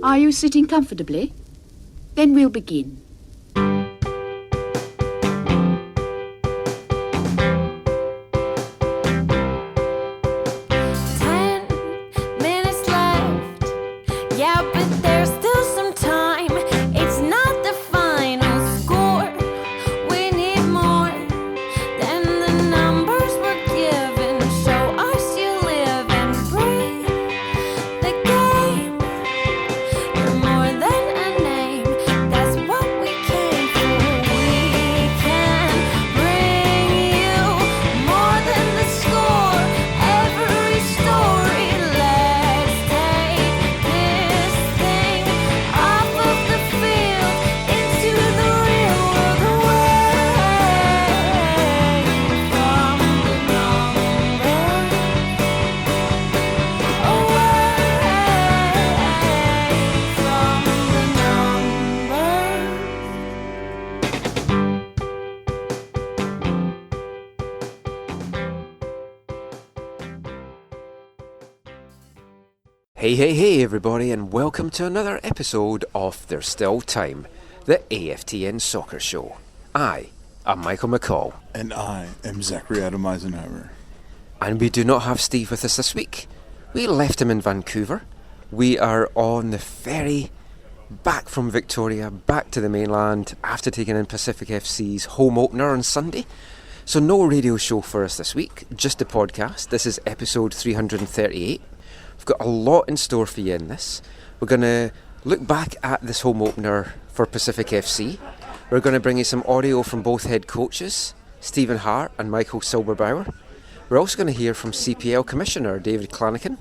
Are you sitting comfortably? Then we'll begin. Hey everybody, and welcome to another episode of There's Still Time, the AFTN Soccer Show. I am Michael McCall. And I am Zachary Adam Eisenhower. And we do not have Steve with us this week. We left him in Vancouver. We are on the ferry back from Victoria, back to the mainland, after taking in Pacific FC's home opener on Sunday. So no radio show for us this week, just a podcast. This is episode 338. We've got a lot in store for you in this. We're going to look back at this home opener for Pacific FC. We're going to bring you some audio from both head coaches, Stephen Hart and Michael Silberbauer. We're also going to hear from CPL Commissioner David Clanachan.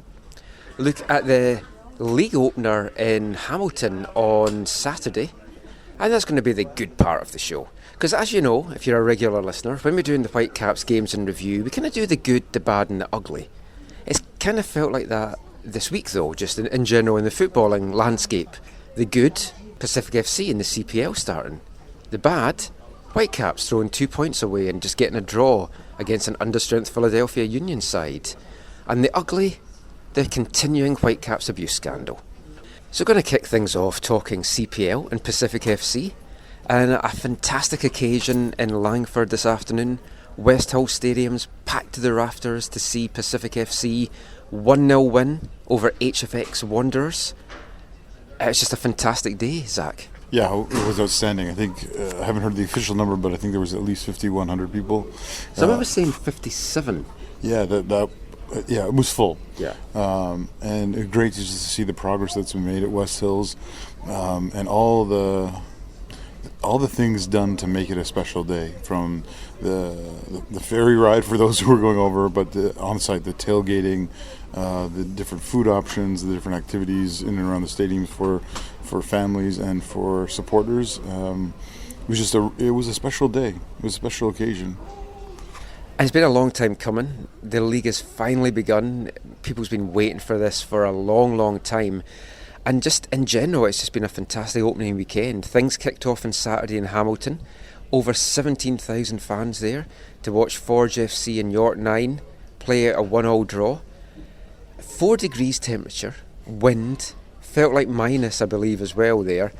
Look at the league opener in Hamilton on Saturday. And that's going to be the good part of the show. Because as you know, if you're a regular listener, when we're doing the Whitecaps games in review, we kind of do the good, the bad and the ugly. It's kind of felt like that this week though, just in general in the footballing landscape. The good, Pacific FC and the CPL starting. The bad, Whitecaps throwing 2 points away and just getting a draw against an understrength Philadelphia Union side. And the ugly, the continuing Whitecaps abuse scandal. So we're going to kick things off talking CPL and Pacific FC. And a fantastic occasion in Langford this afternoon. West Hill Stadium's packed to the rafters to see Pacific FC 1-0 win over HFX Wanderers. It's just a fantastic day, Zach. Yeah, it was outstanding. I think, I haven't heard the official number, but I think there was at least 5,100 people. Someone was saying 57. Yeah, yeah, it was full. Yeah. And great to just see the progress that's been made at West Hills, and all the things done to make it a special day, from the ferry ride for those who were going over, but the on-site, the tailgating, the different food options, the different activities in and around the stadium for families and for supporters. It was a special day. It was a special occasion. It's been a long time coming. The league has finally begun. People's been waiting for this for a long time. And just in general, it's just been a fantastic opening weekend. Things kicked off on Saturday in Hamilton. Over 17,000 fans there to watch Forge FC and York 9 play out a 1-1 draw. 4 degrees temperature, wind, felt like minus, I believe, as well there.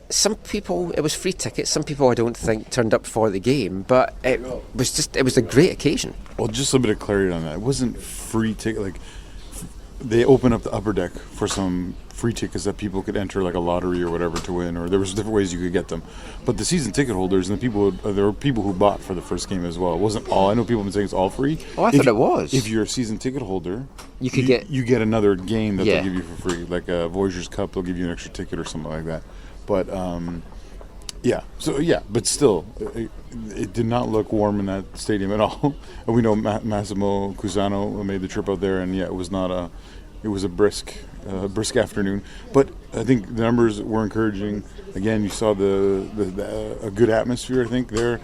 Some people, it was free tickets. Some people, I don't think, turned up for the game, but it was a great occasion. Well, just a bit of clarity on that. It wasn't free ticket. Like, they opened up the upper deck for some free tickets that people could enter, like a lottery or whatever, to win, or there was different ways you could get them. But the season ticket holders and there were people who bought for the first game as well. It wasn't all. I know people have been saying it's all free. Oh, I thought it was. If you're a season ticket holder, you get another game that they'll give you for free, like a Voyageurs Cup. They'll give you an extra ticket or something like that. But but still, it did not look warm in that stadium at all. And we know Massimo Cusano made the trip out there, and it was not it was a brisk afternoon. But I think the numbers were encouraging. Again, you saw a good atmosphere, I think, there.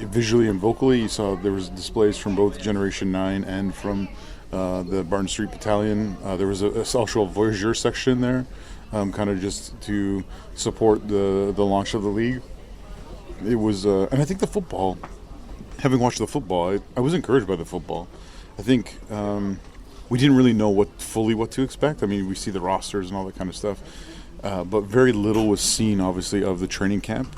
Visually and vocally, you saw there was displays from both Generation 9 and from the Barton Street Battalion. There was also a Voyageur section there, kind of just to support the launch of the league. It was, and I think the football, having watched the football, I was encouraged by the football. I think we didn't really know what to expect. I mean, we see the rosters and all that kind of stuff, but very little was seen, obviously, of the training camp,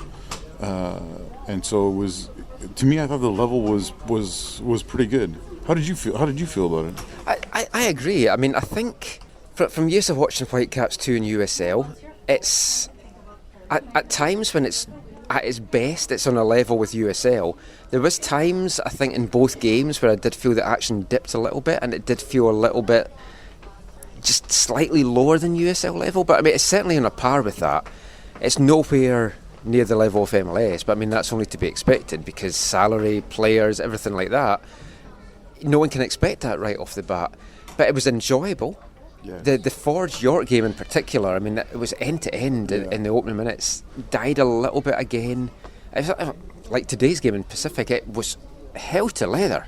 and so it was. To me, I thought the level was pretty good. How did you feel about it? I agree. I mean, I think from years of watching Whitecaps 2 in USL, it's at times when it's at its best, it's on a level with USL. There was times, I think, in both games where I did feel the action dipped a little bit, and it did feel a little bit just slightly lower than USL level. But I mean, it's certainly on a par with that. It's nowhere near the level of MLS, but I mean, that's only to be expected because salary, players, everything like that, no one can expect that right off the bat. But it was enjoyable. Yes. The Forge York game in particular, I mean, it was end to end in the opening minutes. Died a little bit again. Like today's game in Pacific, it was hell to leather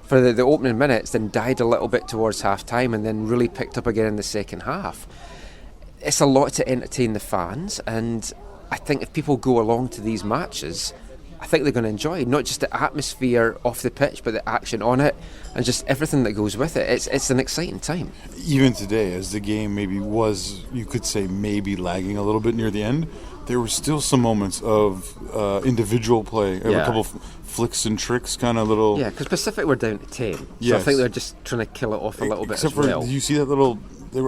for the opening minutes, then died a little bit towards half time, and then really picked up again in the second half. It's a lot to entertain the fans, and I think if people go along to these matches, I think they're going to enjoy not just the atmosphere off the pitch, but the action on it and just everything that goes with it. It's an exciting time. Even today, as the game maybe was, you could say, maybe lagging a little bit near the end, there were still some moments of individual play. A couple of flicks and tricks, kind of little. Yeah, because Pacific were down to 10. So I think they're just trying to kill it off a little bit as well. Did you see that little?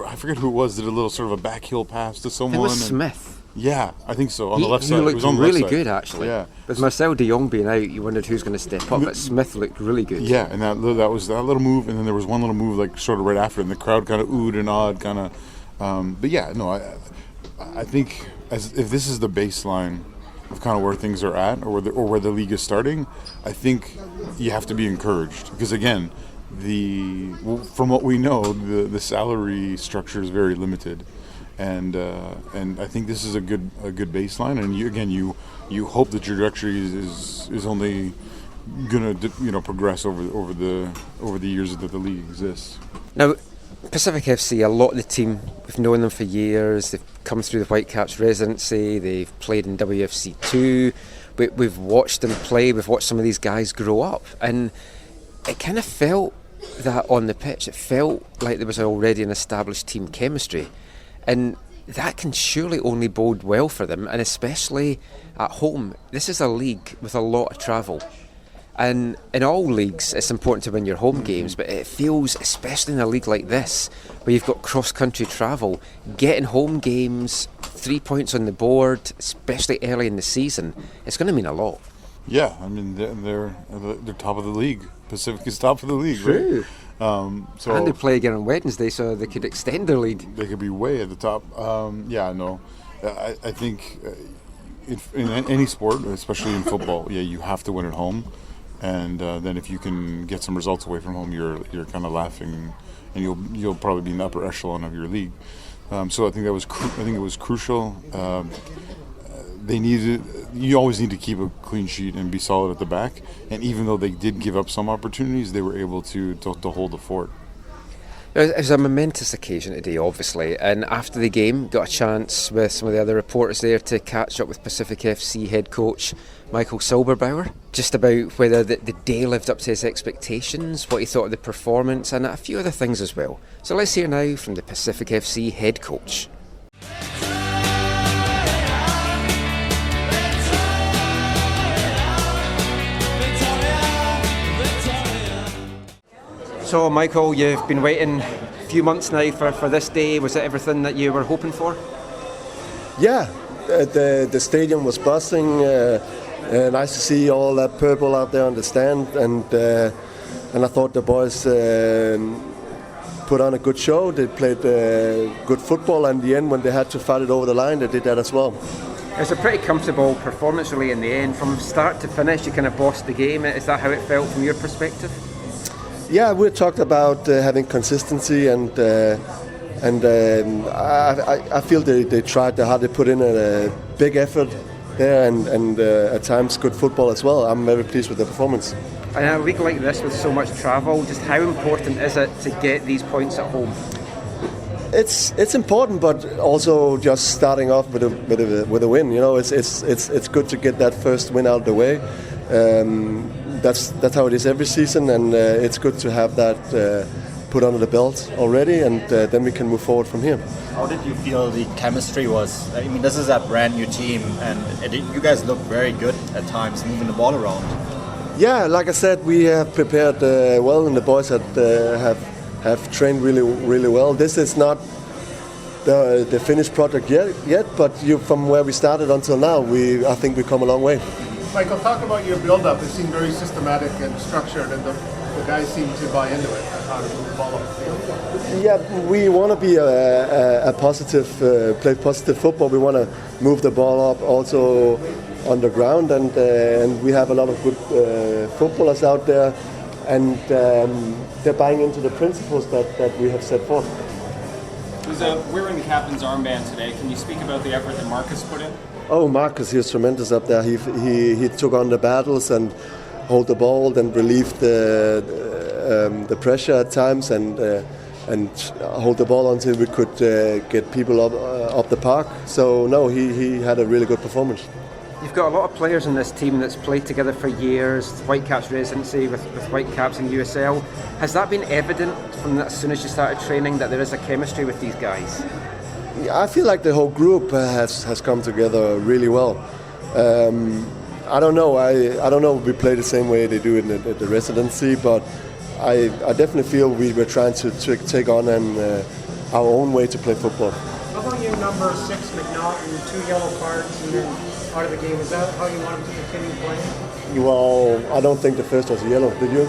I forget who it was. Did a little sort of a backheel pass to someone. It was Smith. Yeah, I think so. On the left side, he looked it was on really the left good side. Actually. Yeah, with Marcel De Jong being out, you wondered who's going to step up, but Smith looked really good. Yeah, and that was that little move, and then there was one little move like sort of right after, and the crowd kind of oohed and awed, kind of. But yeah, no, I think if this is the baseline of kind of where things are at, or where the league is starting, I think you have to be encouraged because again, from what we know, the salary structure is very limited. And I think this is a good baseline, and you hope the trajectory is only gonna progress over the years that the league exists. Now, Pacific FC, a lot of the team, we've known them for years. They've come through the Whitecaps residency. They've played in WFC2. We've watched them play. We've watched some of these guys grow up, and it kind of felt that on the pitch. It felt like there was already an established team chemistry. And that can surely only bode well for them, and especially at home. This is a league with a lot of travel. And in all leagues, it's important to win your home games, but it feels, especially in a league like this, where you've got cross-country travel, getting home games, 3 points on the board, especially early in the season, it's going to mean a lot. Yeah, I mean, they're top of the league. Pacific is top of the league, True. Right? And they play again on Wednesday, so they could extend their lead. They could be way at the top. I think in any sport, especially in football, you have to win at home, and then if you can get some results away from home, you're kind of laughing, and you'll probably be in the upper echelon of your league. So I think it was crucial. You always need to keep a clean sheet and be solid at the back. And even though they did give up some opportunities, they were able to hold the fort. It was a momentous occasion today, obviously. And after the game, got a chance with some of the other reporters there to catch up with Pacific FC head coach Michael Silberbauer, just about whether the day lived up to his expectations, what he thought of the performance, and a few other things as well. So let's hear now from the Pacific FC head coach. So, Michael, you've been waiting a few months now for this day. Was it everything that you were hoping for? Yeah, the stadium was buzzing. Nice to see all that purple out there on the stand, and I thought the boys put on a good show. They played good football, and in the end, when they had to fight it over the line, they did that as well. It was a pretty comfortable performance, really, in the end. From start to finish, you kind of bossed the game. Is that how it felt from your perspective? Yeah, we talked about having consistency, and I feel they tried their hard. They put in a big effort there, and at times good football as well. I'm very pleased with the performance. In a league like this with so much travel, just how important is it to get these points at home? It's important, but also just starting off with a win. You know, it's good to get that first win out of the way. That's how it is every season, and it's good to have that put under the belt already, and then we can move forward from here. How did you feel the chemistry was? I mean, this is a brand new team, and you guys look very good at times, moving the ball around. Yeah, like I said, we have prepared well, and the boys have trained really well. This is not the finished project yet, but from where we started until now, I think we come a long way. Michael, talk about your build-up. It seemed very systematic and structured, and the guys seem to buy into it, how to move the ball up the field. Yeah, we want to be a positive, play positive football. We want to move the ball up also on the ground, and we have a lot of good footballers out there, and they're buying into the principles that we have set forth. Who's wearing the captain's armband today? Can you speak about the effort that Marcus put in? Oh, Marcus, he was tremendous up there. He took on the battles and hold the ball and relieved the pressure at times and hold the ball until we could get people up the park. So no, he had a really good performance. You've got a lot of players in this team that's played together for years, Whitecaps residency with Whitecaps in USL. Has that been evident from as soon as you started training that there is a chemistry with these guys? Yeah, I feel like the whole group has come together really well. I don't know. I don't know if we play the same way they do in the residency, but I definitely feel we were trying to take on our own way to play football. How about your number 6, McNaughton, 2 yellow cards and then out of the game? Is that how you want him to continue playing? Well, I don't think the first was a yellow. Did you?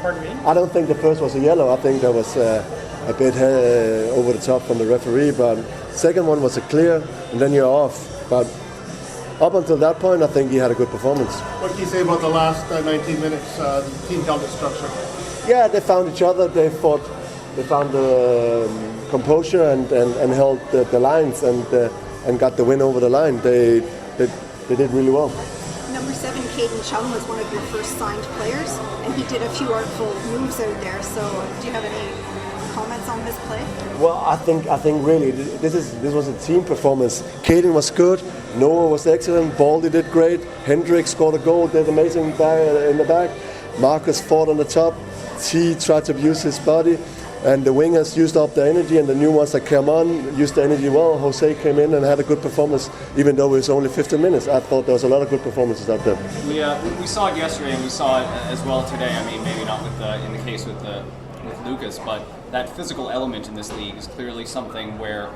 Pardon me? I don't think the first was a yellow. I think there was a bit over the top from the referee, but second one was a clear, and then you're off. But up until that point, I think he had a good performance. What can you say about the last 19 minutes? The team held its structure. Yeah, they found each other. They fought. They found composure and held the lines and got the win over the line. They did really well. Number 7, Caden Chung, was one of your first signed players, and he did a few artful moves out there. So, do you have any comments on his play? Well, I think really this was a team performance. Caden was good. Noah was excellent. Baldy did great. Hendrik scored a goal. Did amazing in the back. Marcus fought on the top. He tried to abuse his body. And the wingers used up the energy, and the new ones that came on used the energy well. Jose came in and had a good performance, even though it was only 15 minutes. I thought there was a lot of good performances out there. We saw it yesterday, and we saw it as well today. I mean, maybe not in the case with Lucas, but that physical element in this league is clearly something where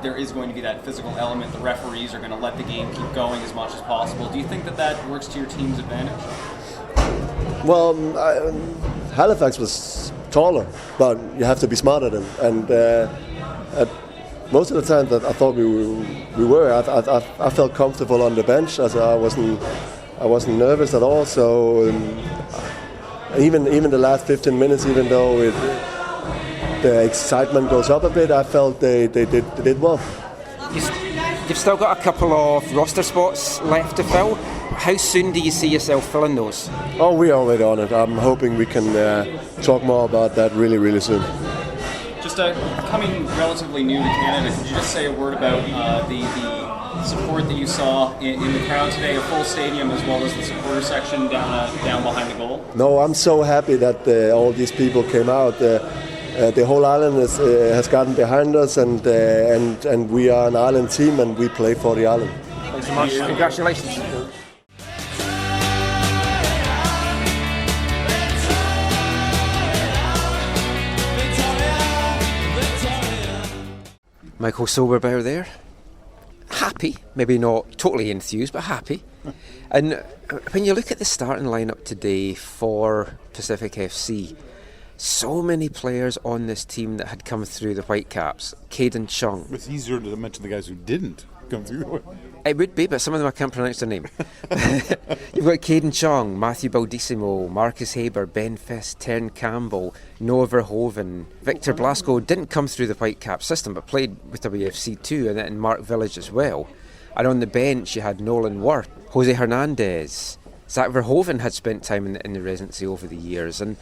there is going to be that physical element. The referees are going to let the game keep going as much as possible. Do you think that works to your team's advantage? Well, Halifax was taller, but you have to be smarter than. And most of the time that I thought we were, I felt comfortable on the bench, as I wasn't nervous at all. So even the last 15 minutes, even though the excitement goes up a bit, I felt they did well. You've still got a couple of roster spots left to fill. How soon do you see yourself filling those? Oh, we're already on it. I'm hoping we can talk more about that really, really soon. Just coming relatively new to Canada, could you just say a word about the support that you saw in the crowd today, a full stadium as well as the supporter section down behind the goal? No, I'm so happy that all these people came out. The whole island has gotten behind us, and we are an island team, and we play for the island. Thanks so much. Congratulations. Michael Silberbauer there. Happy, maybe not totally enthused, but happy. And when you look at the starting lineup today for Pacific FC, so many players on this team that had come through the Whitecaps. Caden Chung. It's easier to mention the guys who didn't come through. It would be, but some of them I can't pronounce their name. You've got Caden Chung, Matthew Baldissimo, Marcus Haber, Ben Fisk, Tern Campbell, Noah Verhoeven. Victor Blasco didn't come through the Whitecap system, but played with WFC too, and in Mark Village as well. And on the bench you had Nolan Wirth, Jose Hernandez. Zach Verhoeven had spent time in the residency over the years, and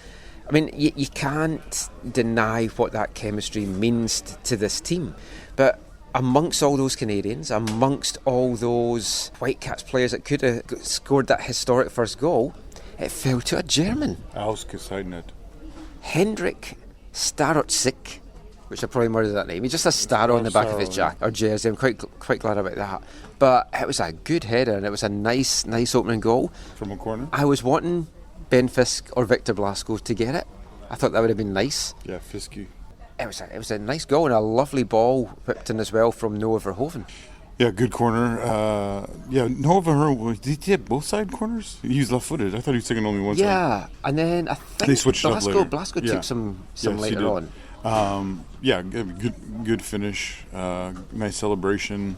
I mean, you can't deny what that chemistry means to this team. But amongst all those Canadians, amongst all those Whitecaps players that could have scored that historic first goal, it fell to a German. Ausgezeichnet. Hendrik Starotsik, which I probably murdered that name. He just has Star on the back of his jacket or jersey. I'm quite glad about that. But it was a good header, and it was a nice opening goal. From a corner? I was wanting Ben Fisk or Victor Blasco to get it. I thought that would have been nice. Yeah, Fisky. It was a nice goal and a lovely ball whipped in as well from Noah Verhoeven. Yeah, good corner. Noah Verhoeven, did he hit both side corners? He was left-footed. I thought he was taking only one side. Yeah, and then I think They switched up later. Blasco took some Yes, later on. Good finish. Nice celebration.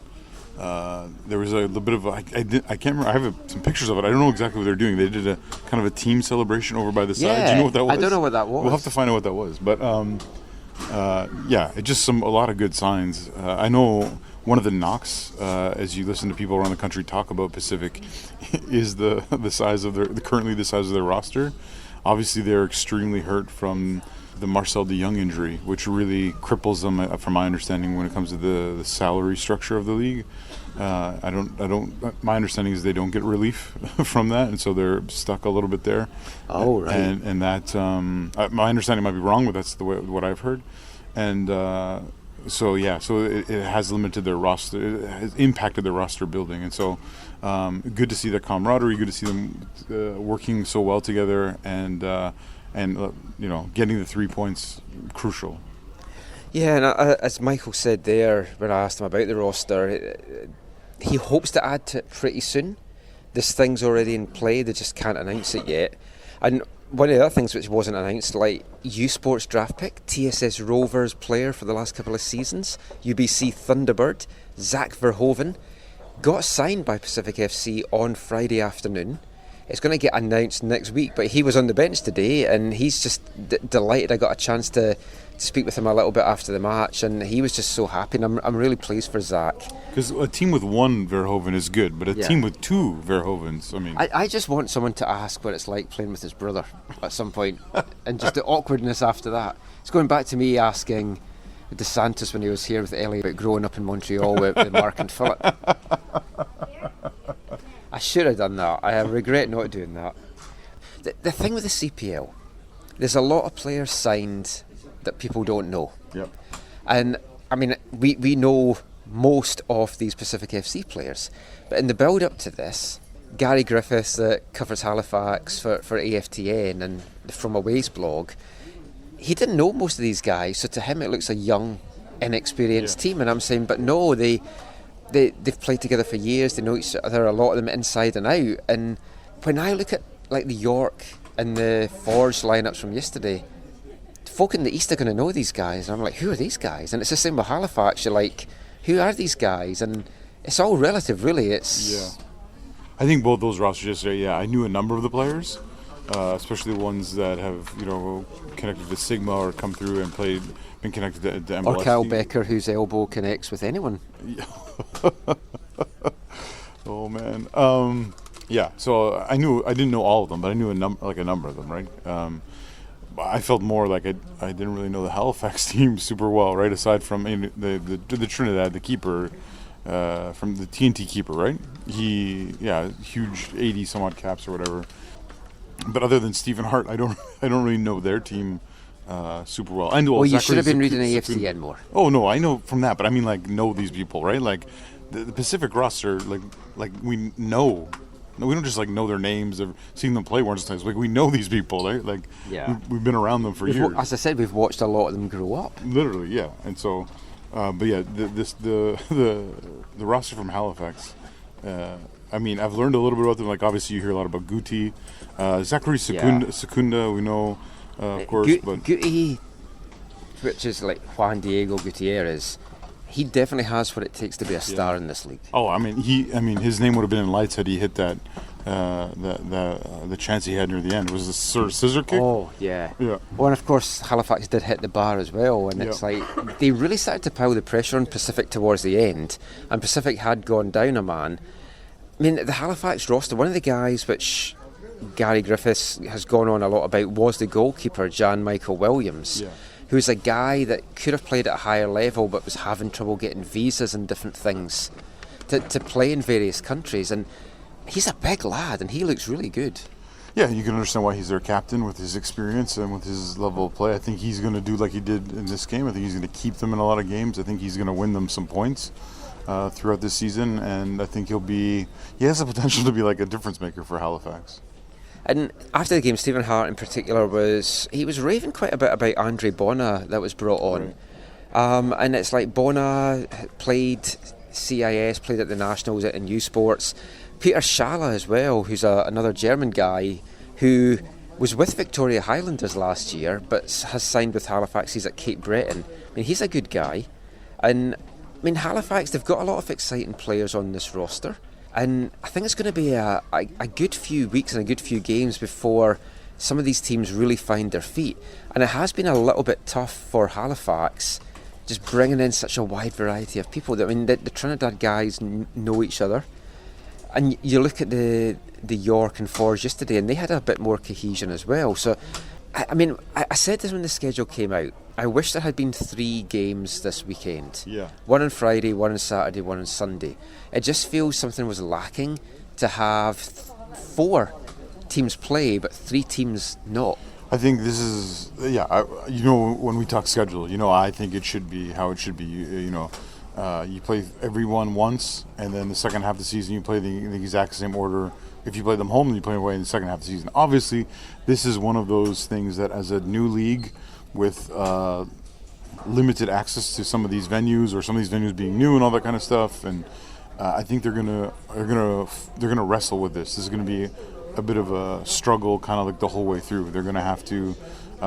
There was a little bit of I can't remember. I have some pictures of it. I don't know exactly what they're doing. They did a kind of a team celebration over by the side. Yeah, do you know what that was? I don't know what that was. We'll have to find out what that was. But it's just a lot of good signs. I know one of the knocks, as you listen to people around the country talk about Pacific, is the size of currently the size of their roster. Obviously, they're extremely hurt from the Marcel de Jong injury, which really cripples them, from my understanding, when it comes to the salary structure of the league. My understanding is they don't get relief from that, and so they're stuck a little bit there. Oh, right. And that my understanding might be wrong, but that's what I've heard. And so it has limited their roster. It has impacted their roster building, and so good to see the camaraderie. Good to see them working so well together, and getting the 3 points crucial. Yeah, and as Michael said there when I asked him about the roster, he hopes to add to it pretty soon. This thing's already in play, they just can't announce it yet. And one of the other things which wasn't announced, like U Sports draft pick, TSS Rovers player for the last couple of seasons, UBC Thunderbird, Zach Verhoeven, got signed by Pacific FC on Friday afternoon. It's going to get announced next week, but he was on the bench today, and he's just delighted. I got a chance to speak with him a little bit after the match, and he was just so happy, and I'm really pleased for Zach. Because a team with one Verhoeven is good, but a team with two Verhoevens, I just want someone to ask what it's like playing with his brother at some point, and just the awkwardness after that. It's going back to me asking DeSantis when he was here with Ellie about growing up in Montreal with Mark and Philip. I should have done that. I regret not doing that. The thing with the CPL, there's a lot of players signed that people don't know. Yep. And I mean, we know most of these Pacific FC players, but in the build up to this, Gary Griffiths, that covers Halifax for AFTN and from a Ways blog, he didn't know most of these guys, so to him it looks a young, inexperienced team. And I'm saying, but no, they've played together for years, they know each other, a lot of them inside and out. And when I look at like the York and the Forge lineups from yesterday, folk in the East are going to know these guys, and I'm like, who are these guys? And it's the same with Halifax. You're like, who are these guys? And it's all relative, really. I think both those rosters yesterday, I knew a number of the players, especially the ones that have connected to Sigma or come through and been connected to MLS. Or Kyle Becker, whose elbow connects with anyone. Oh man. So I didn't know all of them, but I knew a number of them, right? I felt more like I didn't really know the Halifax team super well, right? Aside from the Trinidad, the keeper, from the TNT keeper, right? Huge 80 some odd caps or whatever. But other than Stephen Hart, I don't really know their team super well. And you should have been reading AFTN more. Oh no, I know from that, but I mean know these people, right? Like the Pacific roster, like we know. No, we don't just know their names or seen them play once or twice. We know these people, right? We've been around them for years. As I said, we've watched a lot of them grow up. Literally, yeah. And so, the roster from Halifax. I've learned a little bit about them. Obviously, you hear a lot about Guti, Zachary Secunda. We know, of course, but Guti, which is like Juan Diego Gutierrez. He definitely has what it takes to be a star in this league. Oh, his name would have been in lights had he hit that the chance he had near the end. Was the scissor kick? Oh, yeah. Well, and of course, Halifax did hit the bar as well, and it's like they really started to pile the pressure on Pacific towards the end, and Pacific had gone down a man. I mean, the Halifax roster, one of the guys which Gary Griffiths has gone on a lot about was the goalkeeper, Jan Michael Williams. Who's a guy that could have played at a higher level but was having trouble getting visas and different things to play in various countries. And he's a big lad and he looks really good. Yeah, you can understand why he's their captain with his experience and with his level of play. I think he's going to do like he did in this game. I think he's going to keep them in a lot of games. I think he's going to win them some points throughout this season, and I think he has the potential to be like a difference maker for Halifax. And after the game, Stephen Hart in particular was raving quite a bit about Andre Bona that was brought on. Right. And it's like Bona played CIS, played at the Nationals in U Sports. Peter Schala as well, who's another German guy who was with Victoria Highlanders last year but has signed with Halifax. He's at Cape Breton. I mean, he's a good guy. And I mean, Halifax, they've got a lot of exciting players on this roster. And I think it's going to be a good few weeks and a good few games before some of these teams really find their feet. And it has been a little bit tough for Halifax, just bringing in such a wide variety of people. I mean, the Trinidad guys know each other. And you look at the York and Forge yesterday, and they had a bit more cohesion as well. So, I mean, I said this when the schedule came out. I wish there had been 3 games this weekend. Yeah. One on Friday, one on Saturday, one on Sunday. It just feels something was lacking to have 4 teams play, but 3 teams not. I think this is, when we talk schedule, I think it should be how it should be. You play everyone once, and then the second half of the season you play the exact same order. If you play them home, then you play away in the second half of the season. Obviously, this is one of those things that as a new league with limited access to some of these venues, or some of these venues being new and all that kind of stuff, and I think they're gonna wrestle with this. This is gonna be a bit of a struggle, kind of like the whole way through. They're gonna have to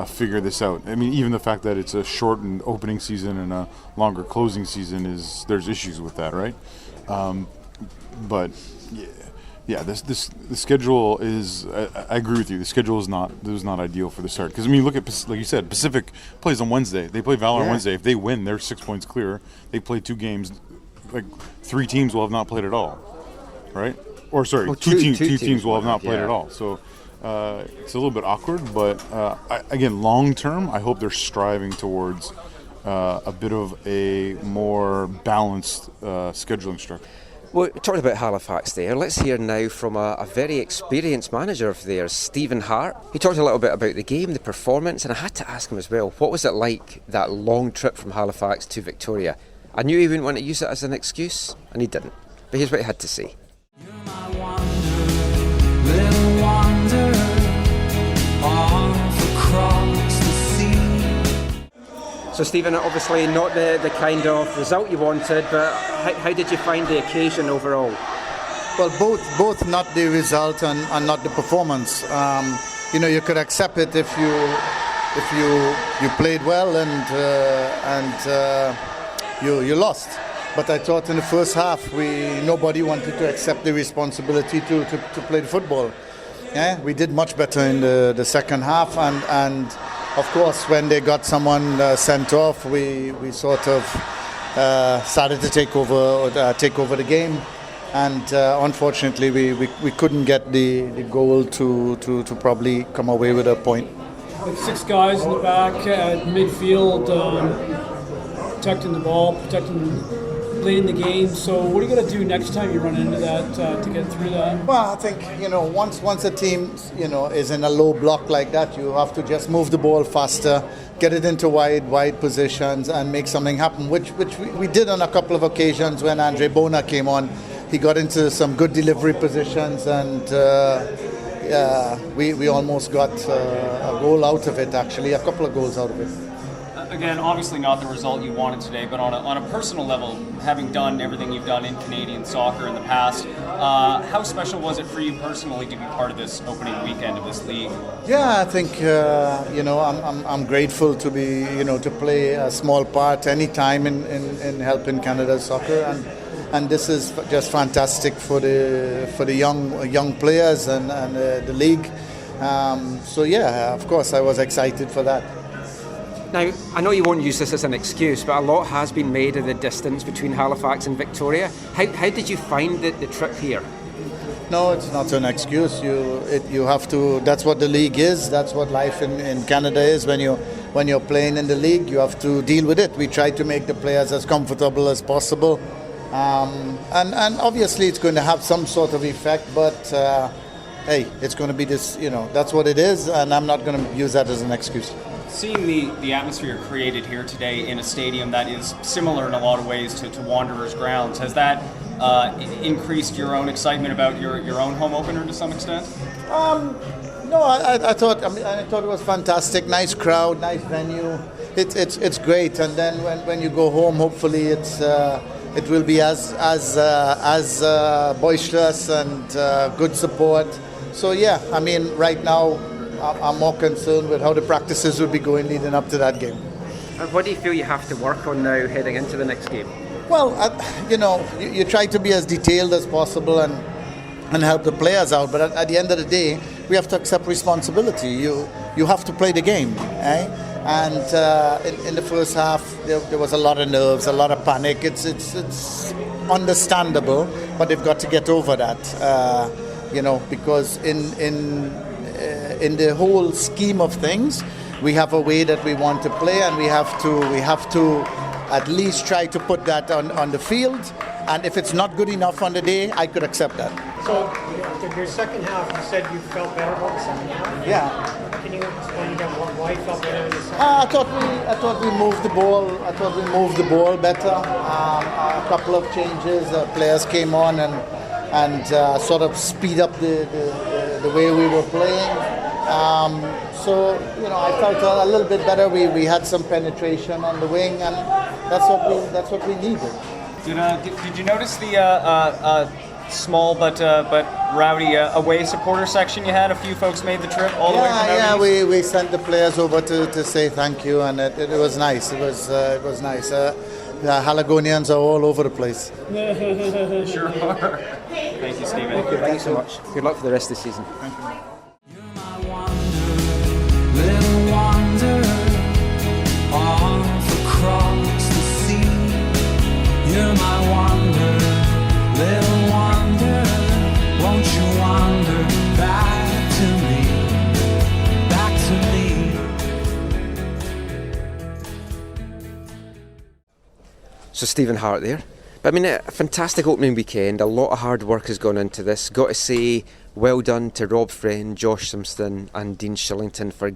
figure this out. I mean, even the fact that it's a shortened opening season and a longer closing season there's issues with that, right? But yeah, the schedule is. I agree with you. The schedule is not ideal for the start, because I mean, look at, like you said, Pacific plays on Wednesday. They play Valor on Wednesday. If they win, they're 6 points clear. They play 2 games. Like 3 teams will have not played at all, right? Or sorry, two teams will have not played at all. So it's a little bit awkward. But again, long term, I hope they're striving towards a bit of a more balanced scheduling structure. Well, talking about Halifax there, let's hear now from a very experienced manager of theirs, Stephen Hart. He talked a little bit about the game, the performance, and I had to ask him as well, what was it like, that long trip from Halifax to Victoria? I knew he wouldn't want to use it as an excuse, and he didn't. But here's what he had to say. You're my wanderer, little wanderer, off across the sea. So Stephen, obviously not the kind of result you wanted, but how did you find the occasion overall? Well, both not the result and not the performance. You could accept it if you played well and you lost. But I thought in the first half nobody wanted to accept the responsibility to play the football. Yeah, we did much better in the second half, and of course when they got someone sent off, we sort of started to take over the game, and unfortunately we couldn't get the goal to probably come away with a point. With 6 guys in the back at midfield, protecting the ball, late in the game. So what are you going to do next time you run into that to get through that? Well, I think once a team is in a low block like that, you have to just move the ball faster, get it into wide positions, and make something happen. Which we did on a couple of occasions when Andre Bona came on. He got into some good delivery positions, and we almost got a goal out of it. Actually, a couple of goals out of it. Again, obviously not the result you wanted today, but on a personal level, having done everything you've done in Canadian soccer in the past, how special was it for you personally to be part of this opening weekend of this league? Yeah, I think I'm grateful to be to play a small part any time in helping Canada's soccer, and this is just fantastic for the young players and the league. So yeah, of course I was excited for that. Now, I know you won't use this as an excuse, but a lot has been made of the distance between Halifax and Victoria. How did you find the trip here? No, it's not an excuse. You have to. That's what the league is. That's what life in Canada is. When you're playing in the league, you have to deal with it. We try to make the players as comfortable as possible, and obviously it's going to have some sort of effect. But hey, it's going to be this, that's what it is, and I'm not going to use that as an excuse. Seeing the atmosphere created here today in a stadium that is similar in a lot of ways to Wanderers grounds, has that increased your own excitement about your own home opener to some extent? No, I thought it was fantastic. Nice crowd, nice venue. It's great. And then when you go home, hopefully it will be as boisterous and good support. So yeah, I mean, right now I'm more concerned with how the practices will be going leading up to that game. And what do you feel you have to work on now heading into the next game? Well, you try to be as detailed as possible and help the players out. But at the end of the day, we have to accept responsibility. You have to play the game, eh? And in the first half, there was a lot of nerves, a lot of panic. It's understandable, but they've got to get over that, because in the whole scheme of things, we have a way that we want to play, and we have to at least try to put that on the field. And if it's not good enough on the day, I could accept that. So, your second half, you said you felt better about the second half? Yeah. Can you explain again why you felt better in the second half? I thought we moved the ball. I thought we moved the ball better. A couple of changes. Players came on and sort of speed up the way we were playing. I felt a little bit better. We had some penetration on the wing, and that's what we needed. Did you notice the small but rowdy away supporter section you had? A few folks made the trip all the way from out east? We sent the players over to say thank you, and it was nice. It was nice. The Haligonians are all over the place. Sure are. Thank you, Stephen. Thank you so much. Good luck for the rest of the season. You're my wanderer, little wanderer, off across the sea. You're my wanderer, little wanderer, won't you wander back to me, back to me. So Stephen Hart there. But I mean, a fantastic opening weekend. A lot of hard work has gone into this. Got to say, well done to Rob Friend, Josh Simpson and Dean Shillington for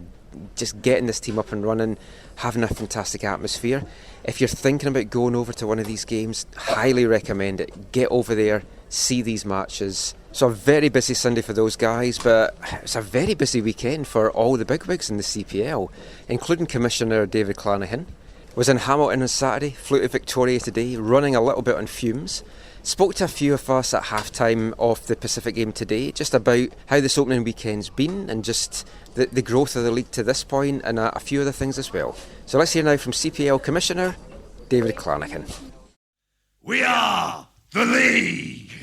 just getting this team up and running, having a fantastic atmosphere. If you're thinking about going over to one of these games, highly recommend it. Get over there, see these matches. So a very busy Sunday for those guys, but it's a very busy weekend for all the bigwigs in the CPL, including Commissioner David Clanachan. Was in Hamilton on Saturday, flew to Victoria today, running a little bit on fumes. Spoke to a few of us at half-time of the Pacific game today, just about how this opening weekend's been and just the growth of the league to this point, and a few other things as well. So let's hear now from CPL Commissioner David Clanachan. We are the league!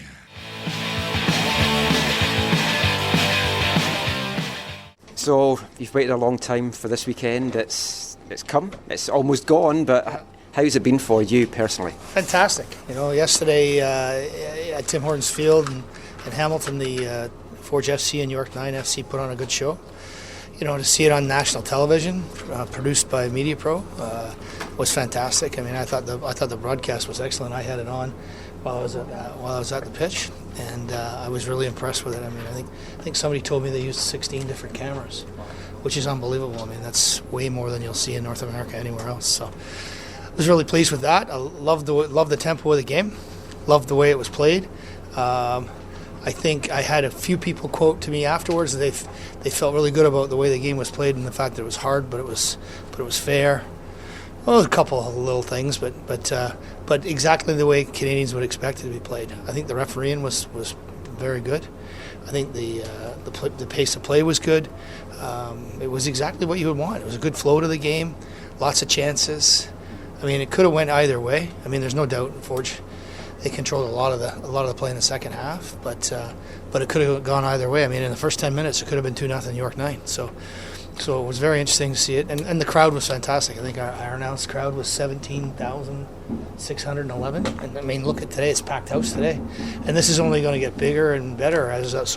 So you've waited a long time for this weekend. It's come, it's almost gone, but how's it been for you personally? Fantastic. Yesterday at Tim Hortons Field in Hamilton, the Forge FC and York 9 FC put on a good show. To see it on national television, produced by Media Pro, was fantastic. I mean, I thought the broadcast was excellent. I had it on while I was at the pitch, and I was really impressed with it. I mean, I think somebody told me they used 16 different cameras, which is unbelievable. I mean, that's way more than you'll see in North America anywhere else. So I was really pleased with that. I loved the tempo of the game, loved the way it was played. I think I had a few people quote to me afterwards that they felt really good about the way the game was played and the fact that it was hard, but it was fair. Well, a couple of little things, but exactly the way Canadians would expect it to be played. I think the refereeing was very good. I think the pace of play was good. It was exactly what you would want. It was a good flow to the game, lots of chances. I mean, it could have went either way. I mean, there's no doubt in Forge they controlled a lot of the play in the second half, but it could have gone either way. I mean, in the first 10 minutes, it could have been 2-0 York 9. So it was very interesting to see it, and the crowd was fantastic. I think our announced crowd was 17,611, and I mean, look at today; it's packed house today, and this is only going to get bigger and better. As I was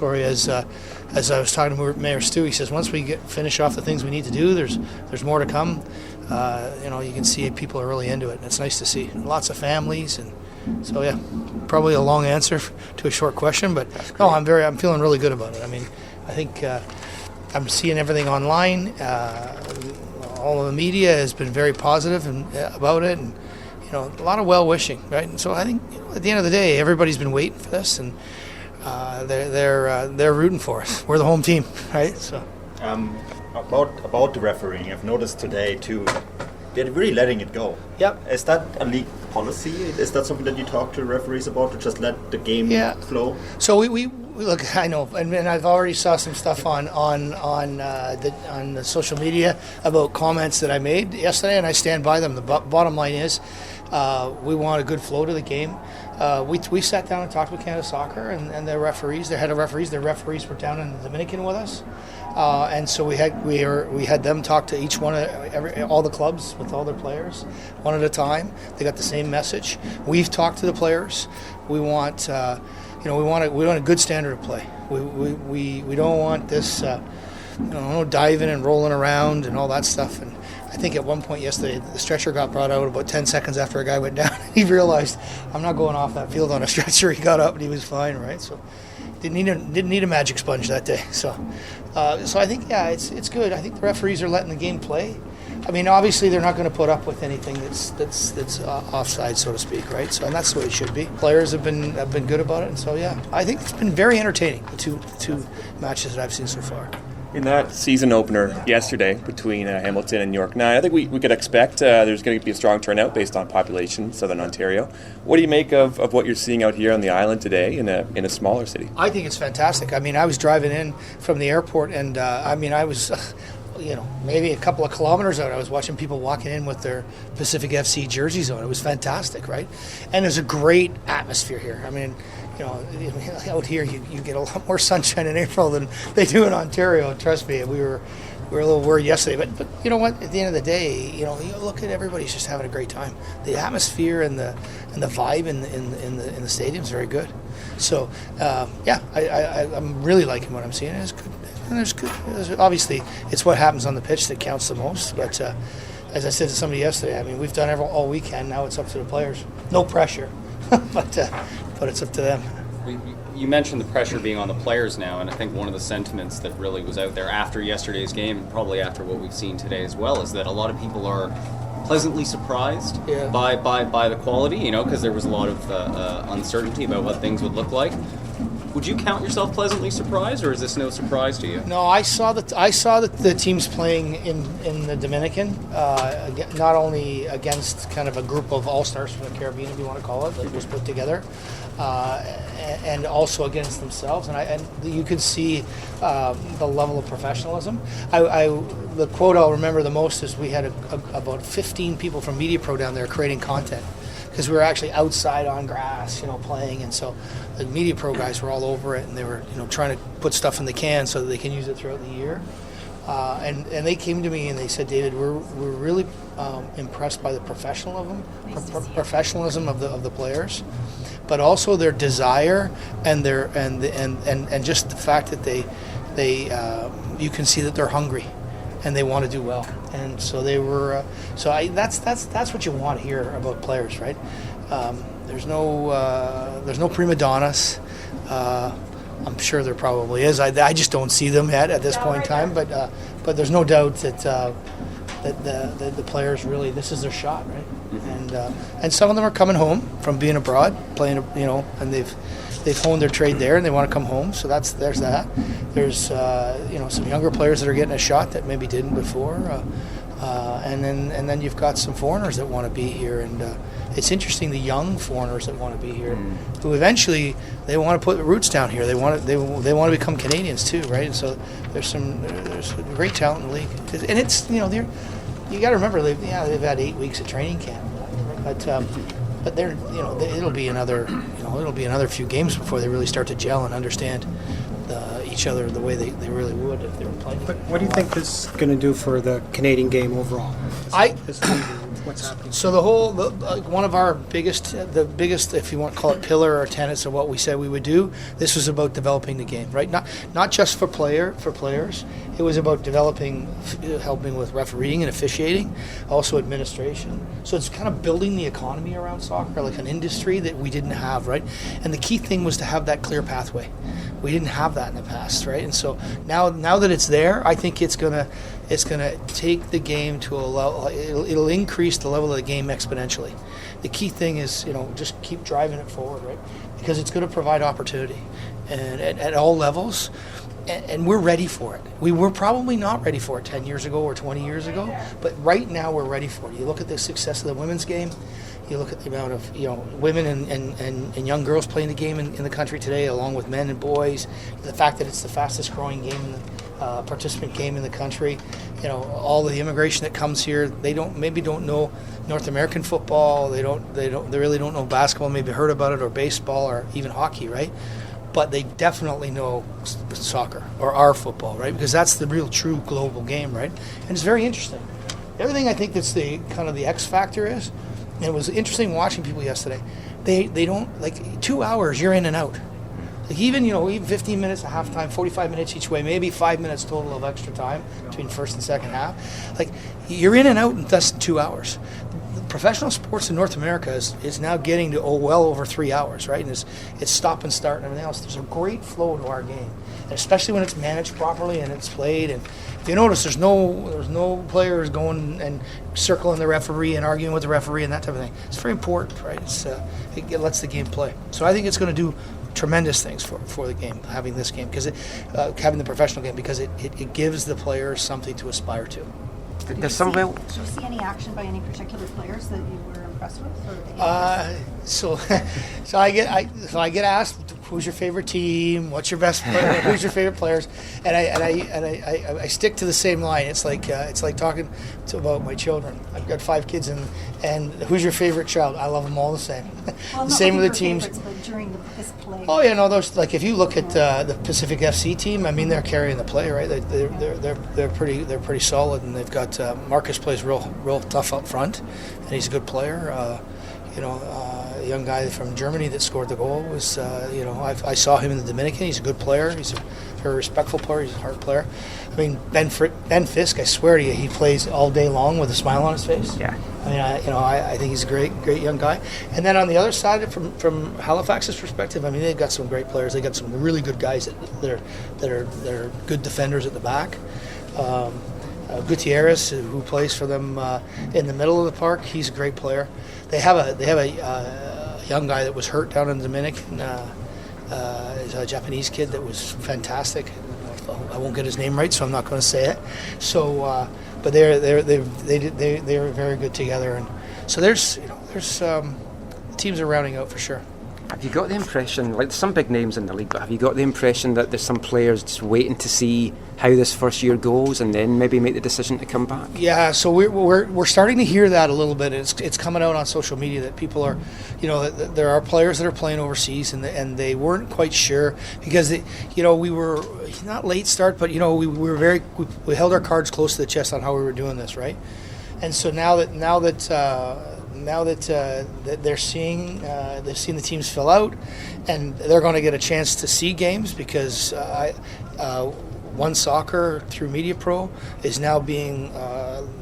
talking to Mayor Stu, he says once we finish off the things we need to do, there's more to come. You can see people are really into it, and it's nice to see. And lots of families and So yeah, probably a long answer to a short question, but no, I'm feeling really good about it. I mean, I think I'm seeing everything online. All of the media has been very positive about it, and a lot of well wishing, right? And so I think at the end of the day, everybody's been waiting for this, and they're rooting for us. We're the home team, right? So about the refereeing, I've noticed today too, they're really letting it go. Yep. Is that a league policy? Is that something that you talk to referees about, to just let the game flow? So we look. I know, and I've already saw some stuff on the social media about comments that I made yesterday, and I stand by them. The bottom line is, we want a good flow to the game. We sat down and talked with Canada Soccer and their referees, their head of referees. Their referees were down in the Dominican with us, and so we had them talk to each one of all the clubs with all their players, one at a time. They got the same message. We've talked to the players. We want we want a good standard of play. We don't want this diving and rolling around and all that stuff. And I think at one point yesterday, the stretcher got brought out about 10 seconds after a guy went down. He realized, I'm not going off that field on a stretcher. He got up and he was fine, right? So didn't need a magic sponge that day. So I think it's good. I think the referees are letting the game play. I mean, obviously they're not going to put up with anything that's offside, so to speak, right? So, and that's the way it should be. Players have been good about it, and so I think it's been very entertaining, the two matches that I've seen so far. In that season opener yesterday between Hamilton and York 9, I think we could expect there's going to be a strong turnout based on population, Southern Ontario. What do you make of what you're seeing out here on the island today in a smaller city? I think it's fantastic. I mean, I was driving in from the airport, and I was maybe a couple of kilometers out. I was watching people walking in with their Pacific FC jerseys on. It was fantastic, right? And there's a great atmosphere here. I mean, out here you get a lot more sunshine in April than they do in Ontario. Trust me, we were a little worried yesterday, but you know what? At the end of the day, you look at everybody's just having a great time. The atmosphere and the vibe in the stadium is very good. So I'm really liking what I'm seeing. It's good. And there's good. Obviously, it's what happens on the pitch that counts the most. But as I said to somebody yesterday, I mean, we've done all we can. Now it's up to the players. No pressure, but it's up to them. You mentioned the pressure being on the players now, and I think one of the sentiments that really was out there after yesterday's game, and probably after what we've seen today as well, is that a lot of people are pleasantly surprised by the quality, because there was a lot of uncertainty about what things would look like. Would you count yourself pleasantly surprised, or is this no surprise to you? No, I saw the teams playing in the Dominican, not only against kind of a group of all-stars from the Caribbean, if you want to call it, that was put together, and also against themselves. And you could see the level of professionalism. The quote I'll remember the most is we had about 15 people from Media Pro down there creating content, because we were actually outside on grass, playing, and so the Media Pro guys were all over it, and they were, trying to put stuff in the can so that they can use it throughout the year. And they came to me and they said, David, we're really impressed by the professionalism of the players, but also their desire and their and just the fact that they you can see that they're hungry and they want to do well. And so they were. That's what you want to hear about players, right? There's no prima donnas. I'm sure there probably is. I just don't see them yet at this point in time. But there's no doubt that the players really, this is their shot, right? Mm-hmm. And some of them are coming home from being abroad, playing, and they've honed their trade there and they want to come home. So there's that. There's some younger players that are getting a shot that maybe didn't before, and then you've got some foreigners that want to be here, and it's interesting, the young foreigners that want to be here, who eventually they want to put roots down here. They want to become Canadians too, right? And so there's great talent in the league, and it's you got to remember they've had 8 weeks of training camp, but they're it'll be another few games before they really start to gel and understand each other the way they really would if they were playing. But what do you think this is going to do for the Canadian game overall? what's happening? So one of our biggest, if you want to call it pillar or tenets of what we said we would do, this was about developing the game, right? Not just for players. It was about developing, helping with refereeing and officiating, also administration. So it's kind of building the economy around soccer, like an industry that we didn't have, right? And the key thing was to have that clear pathway. We didn't have that in the past, right? And so now that it's there, I think it's gonna take the game to a level. It'll increase the level of the game exponentially. The key thing is, just keep driving it forward, right? Because it's going to provide opportunity, and at all levels. And we're ready for it. We were probably not ready for it 10 years ago or 20 years ago, but right now we're ready for it. You look at the success of the women's game. You look at the amount of women and young girls playing the game in the country today, along with men and boys. The fact that it's the fastest growing game, participant game in the country. All the immigration that comes here. They don't know North American football. They really don't know basketball. Maybe heard about it, or baseball, or even hockey, right? But they definitely know soccer or our football, right? Because that's the real, true global game, right? And it's very interesting. The other thing I think that's the kind of the X factor is, and it was interesting watching people yesterday. They don't, like, 2 hours you're in and out. Like even 15 minutes at halftime, 45 minutes each way, maybe 5 minutes total of extra time between first and second half. Like, you're in and out in less than 2 hours. Professional sports in North America is now getting to well over 3 hours, right? And it's stop and start and everything else. There's a great flow to our game, and especially when it's managed properly and it's played. And if you notice, there's no players going and circling the referee and arguing with the referee and that type of thing. It's very important, right? It lets the game play. So I think it's going to do tremendous things for the game, having this game, because having the professional game, because it gives the players something to aspire to. Did you see any action by any particular players that you were impressed with? So I get asked, who's your favorite team? What's your best player? Who's your favorite players? And I stick to the same line. It's like talking about my children. I've got 5 kids, and who's your favorite child? I love them all the same. Well, the same with the teams. But during this play. Oh yeah, no, those, like, if you look at the Pacific FC team, I mean, they're carrying the play, right? They're pretty solid, and they've got Marcus plays real tough up front, and he's a good player. A young guy from Germany that scored the goal was, I saw him in the Dominican. He's a good player. He's a very respectful player. He's a hard player. I mean, Ben Fisk, I swear to you, he plays all day long with a smile on his face. Yeah. I mean, I think he's a great young guy. And then on the other side, from Halifax's perspective, I mean, they've got some great players. They got some really good guys that are good defenders at the back. Gutierrez, who plays for them in the middle of the park, he's a great player. They have a young guy that was hurt down in the Dominican. He's a Japanese kid that was fantastic. I won't get his name right, so I'm not going to say it. So, but they're very good together, and so there's teams are rounding out for sure. Have you got the impression, like, there's some big names in the league, but have you got the impression that there's some players just waiting to see how this first year goes and then maybe make the decision to come back? Yeah, so we're starting to hear that a little bit. It's coming out on social media that people are, that there are players that are playing overseas and they weren't quite sure because we were not late start, but we held our cards close to the chest on how we were doing this, right? And so now that they're seeing the teams fill out, and they're going to get a chance to see games because One Soccer through Media Pro is now being.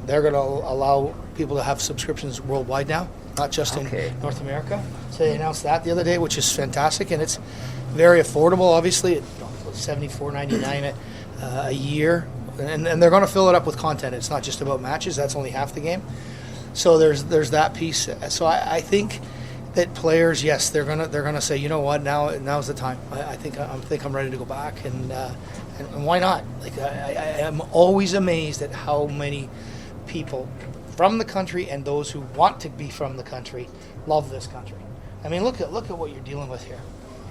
They're going to allow people to have subscriptions worldwide now, not just in North America. So they announced that the other day, which is fantastic, and it's very affordable. Obviously, it's $74.99 a year, and they're going to fill it up with content. It's not just about matches. That's only half the game. So there's that piece. So I think that players, yes, they're gonna say, you know what, now's the time. I think I'm ready to go back, and why not? Like I am always amazed at how many people from the country and those who want to be from the country love this country. I mean, look at what you're dealing with here,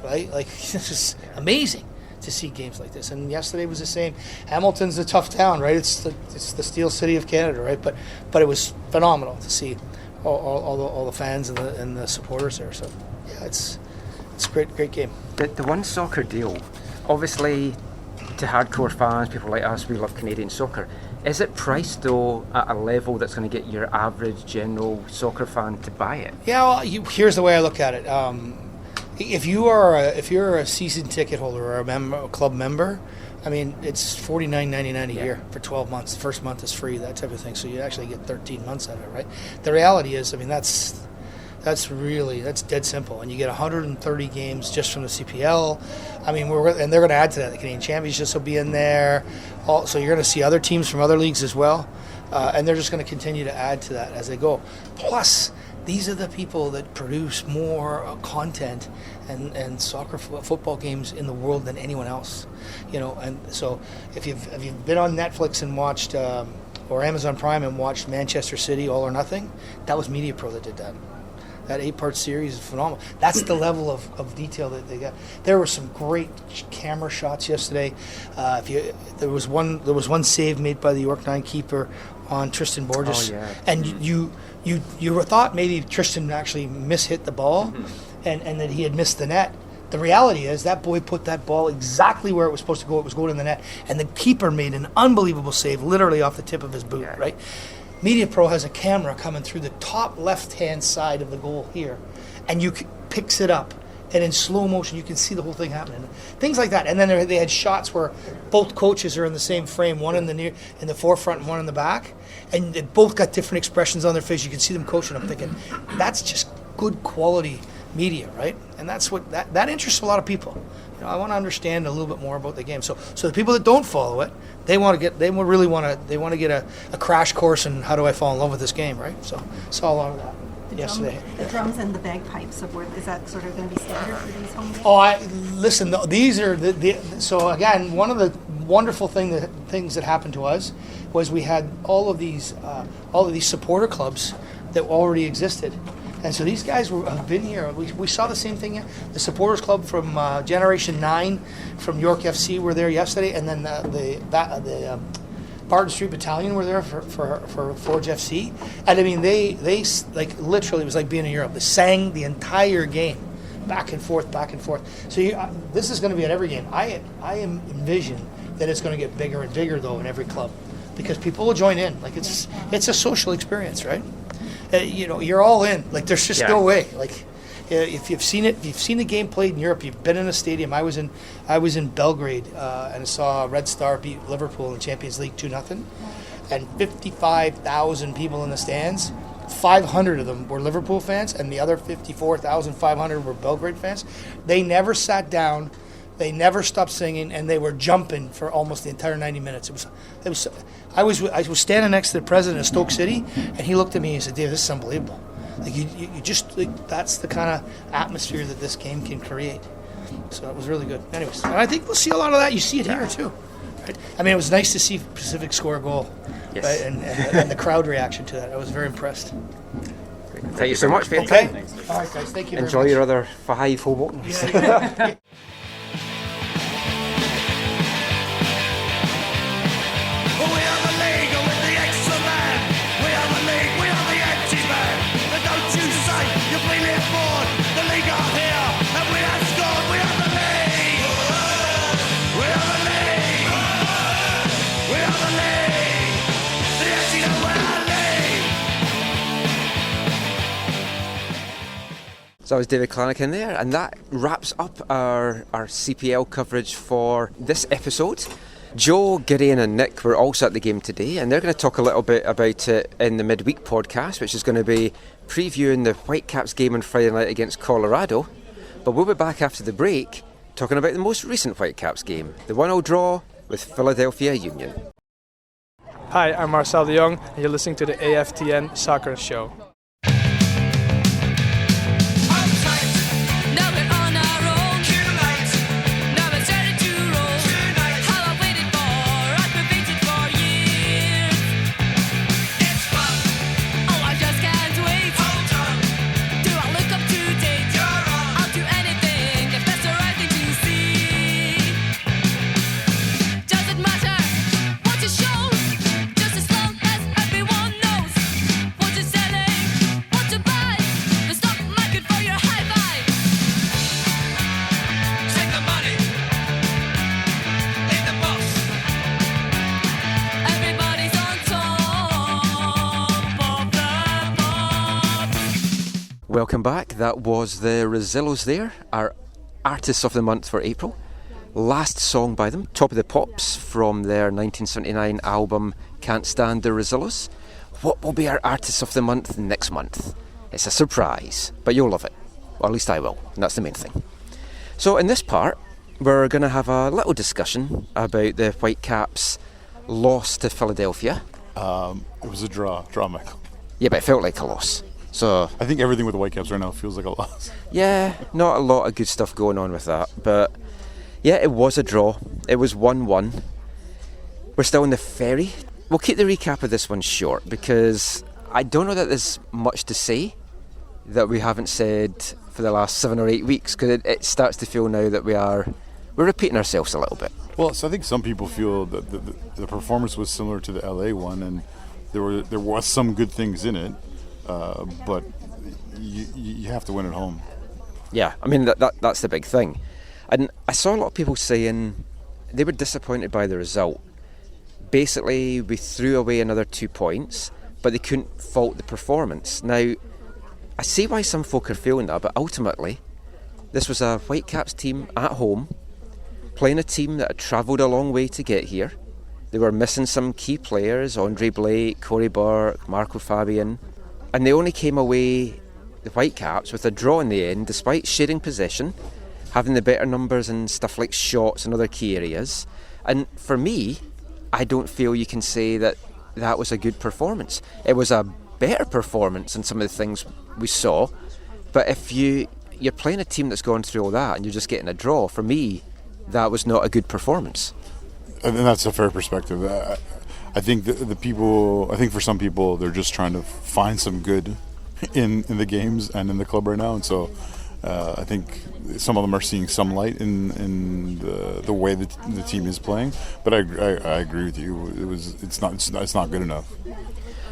right? Like, this is amazing to see games like this. And yesterday was the same. Hamilton's a tough town, right? It's the Steel City of Canada, right? But it was phenomenal to see all the fans and the supporters there. So yeah, it's a great game. The One Soccer deal, obviously, to hardcore fans, people like us, we love Canadian soccer. Is it priced though at a level that's going to get your average general soccer fan to buy it? Yeah, well, here's the way I look at it. If you're a season ticket holder or a club member, I mean, it's $49.99 a year for 12 months. The first month is free, that type of thing. So you actually get 13 months out of it, right? The reality is, I mean, that's dead simple. And you get 130 games just from the CPL. I mean, and they're going to add to that. The Canadian Championships will be in there. So you're going to see other teams from other leagues as well. And they're just going to continue to add to that as they go. Plus, these are the people that produce more content and football games in the world than anyone else, you know. And so if you've been on Netflix and watched or Amazon Prime and watched Manchester City All or Nothing, that was Media Pro that did that. That 8-part series is phenomenal. That's the level of detail that they got. There were some great camera shots yesterday. There was one save made by the York 9 keeper on Tristan Borges, and you thought maybe Tristan actually mishit the ball, and that he had missed the net. The reality is that boy put that ball exactly where it was supposed to go. It was going in the net, and the keeper made an unbelievable save, literally off the tip of his boot. Right. Media Pro has a camera coming through the top left-hand side of the goal here, and picks it up, and in slow motion you can see the whole thing happening. Things like that. And then they had shots where both coaches are in the same frame, one in the forefront and one in the back, and they both got different expressions on their face. You can see them coaching. I'm thinking, that's just good quality media, right? And that's what that interests a lot of people. You know, I want to understand a little bit more about the game. So the people that don't follow it, they want to get a crash course in how do I fall in love with this game, right? So saw a lot of that yesterday. The drums and the bagpipes is that sort of going to be standard for these home games? Listen. These are so again, one of the wonderful things that happened to us was we had all of these supporter clubs that already existed. And so these guys have been here. We saw the same thing here. The supporters club from Generation 9 from York FC were there yesterday, and then the Barton Street Battalion were there for Forge FC. And I mean, they like literally, it was like being in Europe. They sang the entire game, back and forth. So this is going to be at every game. I envision that it's going to get bigger and bigger though in every club, because people will join in. Like it's a social experience, right? You're all in. Like there's just no way. Like if you've seen the game played in Europe, you've been in a stadium. I was in Belgrade and saw Red Star beat Liverpool in the Champions League 2-0, and 55,000 people in the stands. 500 of them were Liverpool fans, and the other 54,500 were Belgrade fans. They never sat down. They never stopped singing, and they were jumping for almost the entire 90 minutes. It was. I was standing next to the president of Stoke City, and he looked at me and said, "Dave, this is unbelievable. Like you just that's the kind of atmosphere that this game can create." So it was really good. Anyways, and I think we'll see a lot of that. You see it here too. Right? I mean, it was nice to see Pacific score a goal, right? And the crowd reaction to that. I was very impressed. Thank you so much for your time. All right, guys. Thank you. Enjoy your other 5 Hoboken. Yeah. So that was David Clanachan there, and that wraps up our CPL coverage for this episode. Joe, Gideon and Nick were also at the game today, and they're going to talk a little bit about it in the midweek podcast, which is going to be previewing the Whitecaps game on Friday night against Colorado. But we'll be back after the break talking about the most recent Whitecaps game, the 1-0 draw with Philadelphia Union. Hi, I'm Marcel de Jong, and you're listening to the AFTN Soccer Show. Selling Welcome back. That was the Rosillos there, our Artists of the Month for April. Last song by them, Top of the Pops, from their 1979 album Can't Stand the Rosillos. What will be our Artists of the Month next month? It's a surprise, but you'll love it. Or at least I will, and that's the main thing. So in this part, we're going to have a little discussion about the Whitecaps' loss to Philadelphia. It was a draw, Michael. Yeah, but it felt like a loss. So I think everything with the Whitecaps right now feels like a loss. Yeah, not a lot of good stuff going on with that, but yeah, it was a draw. It was 1-1. We're still in the ferry. We'll keep the recap of this one short because I don't know that there's much to say that we haven't said for the last 7 or 8 weeks, because it starts to feel now that we're repeating ourselves a little bit. Well, so I think some people feel that the performance was similar to the LA one, and there was some good things in it, but you have to win at home. Yeah, I mean that's the big thing. And I saw a lot of people saying they were disappointed by the result. Basically, we threw away another 2 points, but they couldn't fault the performance. Now, I see why some folk are feeling that, but ultimately, this was a Whitecaps team at home, playing a team that had travelled a long way to get here. They were missing some key players, Andre Blake, Corey Burke, Marco Fabian, and they only came away, the Whitecaps, with a draw in the end, despite sharing possession, having the better numbers and stuff like shots and other key areas. And for me, I don't feel you can say that was a good performance. It was a better performance than some of the things we saw, but if you're playing a team that's gone through all that and you're just getting a draw, for me, that was not a good performance. And that's a fair perspective. I think I think for some people, they're just trying to find some good in the games and in the club right now, and so I think some of them are seeing some light in the way that the team is playing. But I agree with you. It's not good enough.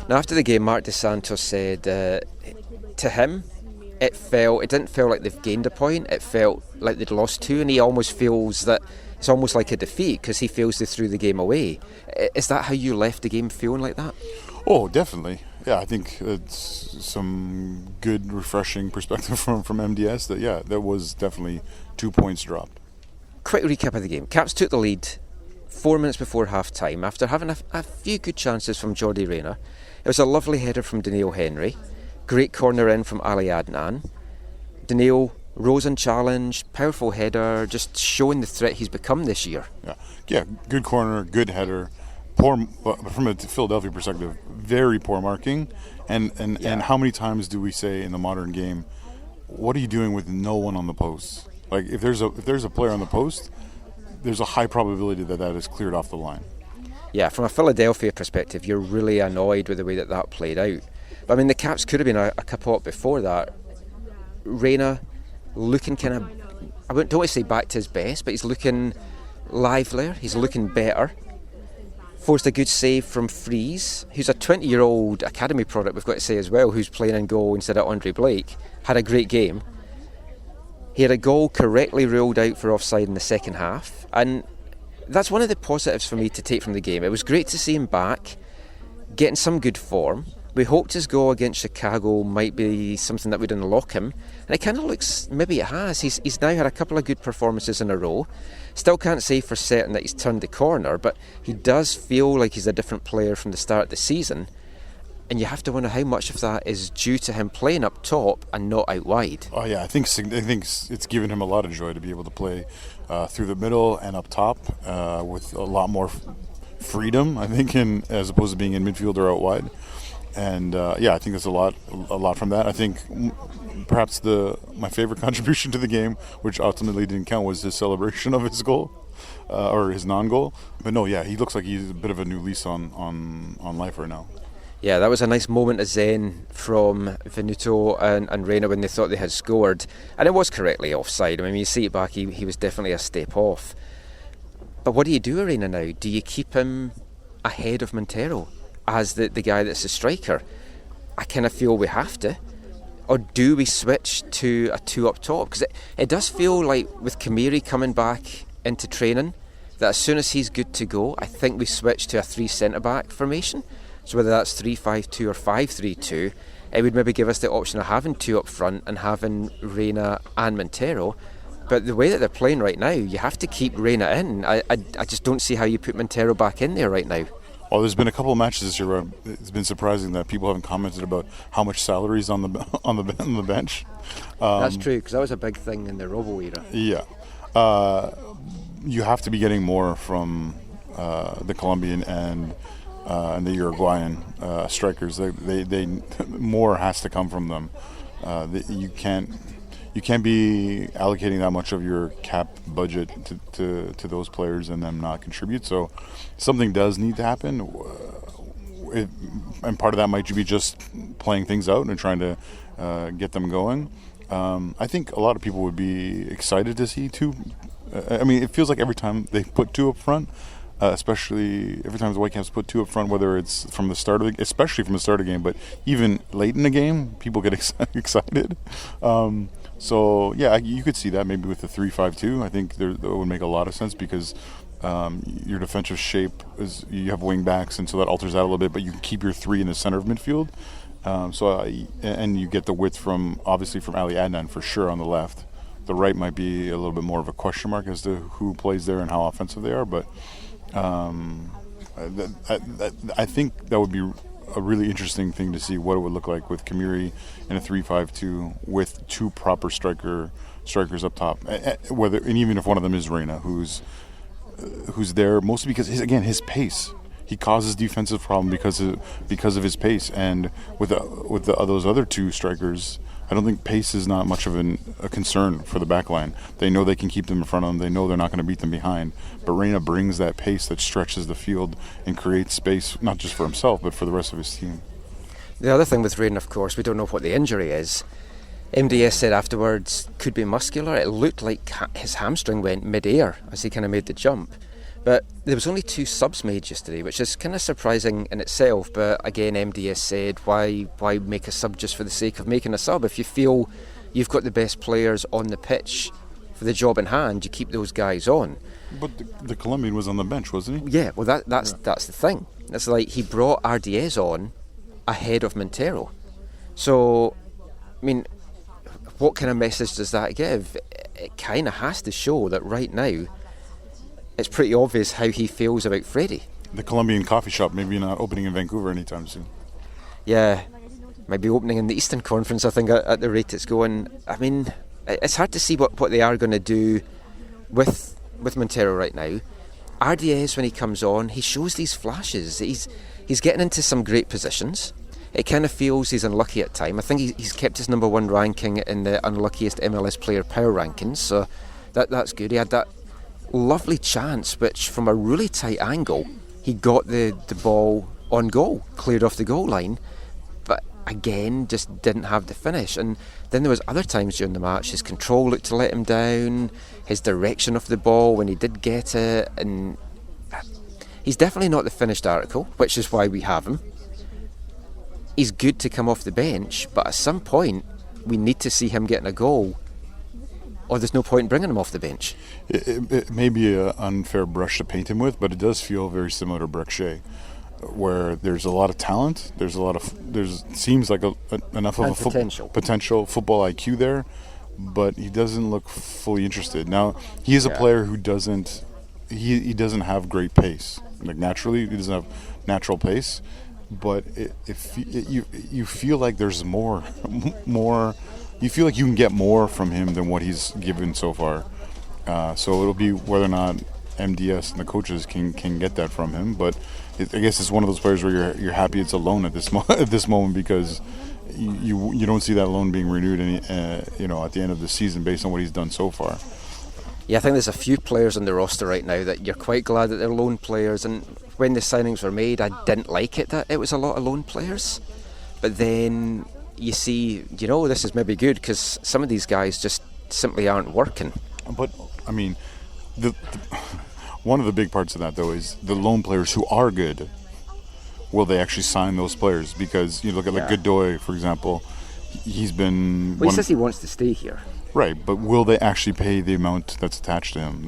Now, after the game, Mark DeSantos said to him, it didn't feel like they've gained a point. It felt like they'd lost 2, and he almost feels that it's almost like a defeat because he feels they threw the game away. Is that how you left the game, feeling like that? Oh, definitely. Yeah, I think it's some good, refreshing perspective from MDS that was definitely 2 points dropped. Quick recap of the game. Caps took the lead 4 minutes before half-time after having a few good chances from Jordi Reyna. It was a lovely header from Daniil Henry. Great corner in from Ali Adnan. Daniil rose and challenged, powerful header, just showing the threat he's become this year. Yeah, good corner, good header. Poor, from a Philadelphia perspective, very poor marking. And how many times do we say in the modern game, what are you doing with no one on the post? Like if there's a player on the post, there's a high probability that is cleared off the line. Yeah, from a Philadelphia perspective, you're really annoyed with the way that played out. But I mean, the Caps could have been a couple up before that. Reyna looking kind of, I don't want to say back to his best, but he's looking livelier, he's looking better. Forced a good save from Freeze, who's a 20-year-old academy product, we've got to say as well, who's playing in goal instead of Andre Blake. Had a great game. He had a goal correctly ruled out for offside in the second half, and that's one of the positives for me to take from the game. It was great to see him back, getting some good form. We hoped his goal against Chicago might be something that would unlock him, and it kind of looks, maybe it has. He's now had a couple of good performances in a row. Still can't say for certain that he's turned the corner, but he does feel like he's a different player from the start of the season, and you have to wonder how much of that is due to him playing up top and not out wide. Oh yeah, I think it's given him a lot of joy to be able to play through the middle and up top with a lot more freedom, I think, as opposed to being in midfield or out wide. And I think there's a lot from that. I think perhaps my favorite contribution to the game, which ultimately didn't count, was his celebration of his goal or his non-goal. But no, yeah, he looks like he's a bit of a new lease on life right now. Yeah, that was a nice moment of zen from Venuto and Reyna when they thought they had scored, and it was correctly offside. I mean, you see it back, he was definitely a step off. But what do you do with Reyna now? Do you keep him ahead of Montero as the guy that's a striker? I kind of feel we have to. Or do we switch to a 2 up top? Because it does feel like with Kamiri coming back into training, that as soon as he's good to go, I think we switch to a 3 centre-back formation. So whether that's 3-5-2 or 5-3-2, it would maybe give us the option of having 2 up front and having Reina and Montero. But the way that they're playing right now, you have to keep Reina in. I just don't see how you put Montero back in there right now. Oh, there's been a couple of matches this year where it's been surprising that people haven't commented about how much salary is on the bench. That's true, because that was a big thing in the Robo era. Yeah. You have to be getting more from the Colombian and the Uruguayan strikers. They more has to come from them. You can't be allocating that much of your cap budget to those players and them not contribute. So something does need to happen, and part of that might be just playing things out and trying to get them going. I think a lot of people would be excited to see 2. I mean, it feels like every time they put 2 up front, especially every time the Whitecaps put 2 up front, whether it's from the start of especially from the start of the game, but even late in the game, people get excited. So yeah, you could see that maybe with the 3-5-2. I think that would make a lot of sense because your defensive shape is you have wing backs, and so that alters that a little bit. But you can keep your 3 in the center of midfield. And you get the width from Ali Adnan for sure on the left. The right might be a little bit more of a question mark as to who plays there and how offensive they are. But I think that would be a really interesting thing to see what it would look like with Kamiri in a 3-5-2 with 2 proper strikers up top. And even if one of them is Reina, who's there mostly because his pace. He causes defensive problem because of his pace, and with those other 2 strikers, I don't think pace is not much of a concern for the back line. They know they can keep them in front of them. They know they're not going to beat them behind. But Reina brings that pace that stretches the field and creates space, not just for himself, but for the rest of his team. The other thing with Reina, of course, we don't know what the injury is. MDS said afterwards could be muscular. It looked like his hamstring went mid-air as he kind of made the jump. But there was only 2 subs made yesterday, which is kind of surprising in itself. But again, MDS said, why make a sub just for the sake of making a sub? If you feel you've got the best players on the pitch for the job in hand, you keep those guys on. But the Colombian was on the bench, wasn't he? Yeah, well that's the thing. It's like he brought RDS on ahead of Montero. So, I mean, what kind of message does that give? It kind of has to show that right now it's pretty obvious how he feels about Freddie. The Colombian coffee shop maybe not opening in Vancouver anytime soon. Yeah, might be opening in the Eastern Conference, I think, at the rate it's going. I mean, it's hard to see what they are going to do with Montero right now. RDS, when he comes on, he shows these flashes. He's getting into some great positions. It kind of feels he's unlucky at time. I think he's kept his number 1 ranking in the unluckiest MLS player power rankings, so that's good. He had that lovely chance, which from a really tight angle, he got the ball on goal, cleared off the goal line, but again, just didn't have the finish. And then there was other times during the match, his control looked to let him down, his direction of the ball when he did get it, and he's definitely not the finished article, which is why we have him. He's good to come off the bench, but at some point, we need to see him getting a goal, or there's no point bringing him off the bench. It may be an unfair brush to paint him with, but it does feel very similar to Brek Shea, where there's a lot of talent, seems like enough of a potential football IQ there, but he doesn't look fully interested. Now, he is a player who doesn't have great pace. Like naturally, he doesn't have natural pace, but you feel like there's more. You feel like you can get more from him than what he's given so far. So it'll be whether or not MDS and the coaches can get that from him. But I guess it's one of those players where you're happy it's a loan at this moment because you don't see that loan being renewed at the end of the season based on what he's done so far. Yeah, I think there's a few players on the roster right now that you're quite glad that they're loan players. And when the signings were made, I didn't like it that it was a lot of loan players. But then you see, this is maybe good because some of these guys just simply aren't working. But, I mean, one of the big parts of that, though, is the loan players who are good, will they actually sign those players? Because you look at Godoy, for example, he's been... Well, he says he wants to stay here. Right, but will they actually pay the amount that's attached to him?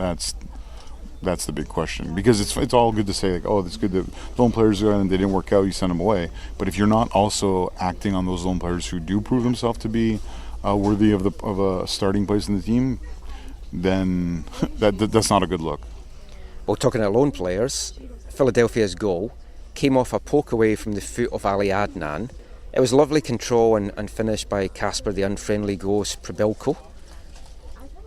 That's the big question, because it's all good to say like, oh, it's good that lone players are and they didn't work out, you send them away. But if you're not also acting on those lone players who do prove themselves to be worthy of a starting place in the team, then that's not a good look. Well, talking about lone players, Philadelphia's goal came off a poke away from the foot of Ali Adnan. It was lovely control and finish by Casper the Unfriendly Ghost Pribilko.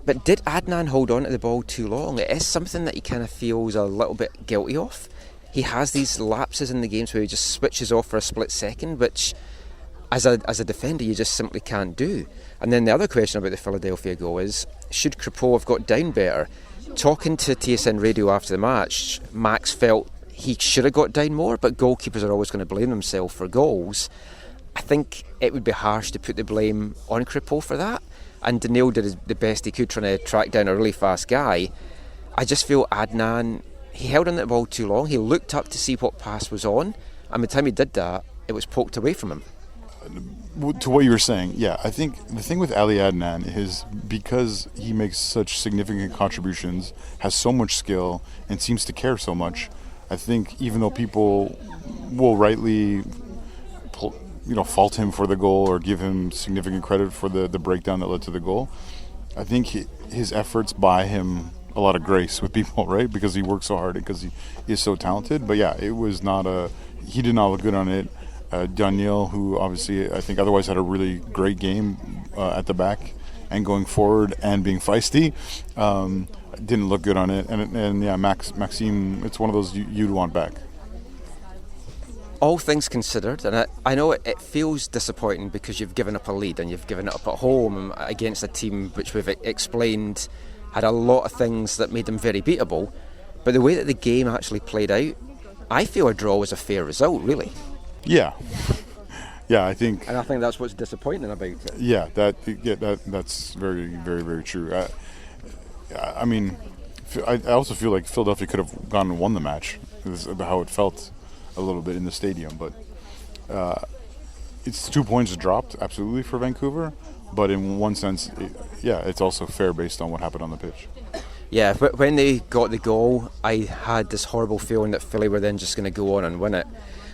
But did Adnan hold on to the ball too long? It is something that he kind of feels a little bit guilty of. He has these lapses in the games where he just switches off for a split second, which as a defender you just simply can't do. And then the other question about the Philadelphia goal is, should Crépeau have got down better? Talking to TSN Radio after the match, Max felt he should have got down more, but goalkeepers are always going to blame themselves for goals. I think it would be harsh to put the blame on Crépeau for that. And Daniel did the best he could trying to track down a really fast guy. I just feel Adnan, he held on the ball too long. He looked up to see what pass was on, and by the time he did that, it was poked away from him. To what you were saying, yeah, I think the thing with Ali Adnan is because he makes such significant contributions, has so much skill, and seems to care so much, I think even though people will rightly fault him for the goal or give him significant credit for the breakdown that led to the goal, I think his efforts buy him a lot of grace with people, right? Because he works so hard and because he is so talented. But yeah, it was he did not look good on it. Daniel, who obviously I think otherwise had a really great game at the back and going forward and being feisty, didn't look good on it. And yeah, Maxime, it's one of those you'd want back. All things considered, and I know it feels disappointing because you've given up a lead and you've given it up at home against a team which we've explained had a lot of things that made them very beatable, but the way that the game actually played out, I feel a draw was a fair result, really. Yeah, I think. And I think that's what's disappointing about it. Yeah, that's very, very, very true. I mean, I also feel like Philadelphia could have gone and won the match. This is how it felt a little bit in the stadium, but it's 2 points dropped absolutely for Vancouver, but in one sense it's also fair based on what happened on the pitch. Yeah, but when they got the goal, I had this horrible feeling that Philly were then just going to go on and win it.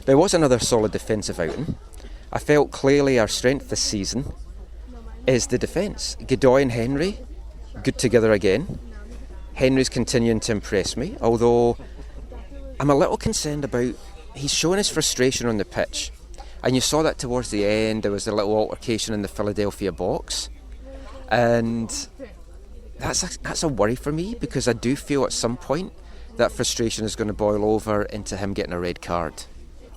There was another solid defensive outing. I felt clearly our strength this season is the defence. Godoy and Henry good together again. Henry's continuing to impress me, although I'm a little concerned about he's showing his frustration on the pitch, and you saw that towards the end. There was a little altercation in the Philadelphia box, and that's a worry for me, because I do feel at some point that frustration is going to boil over into him getting a red card.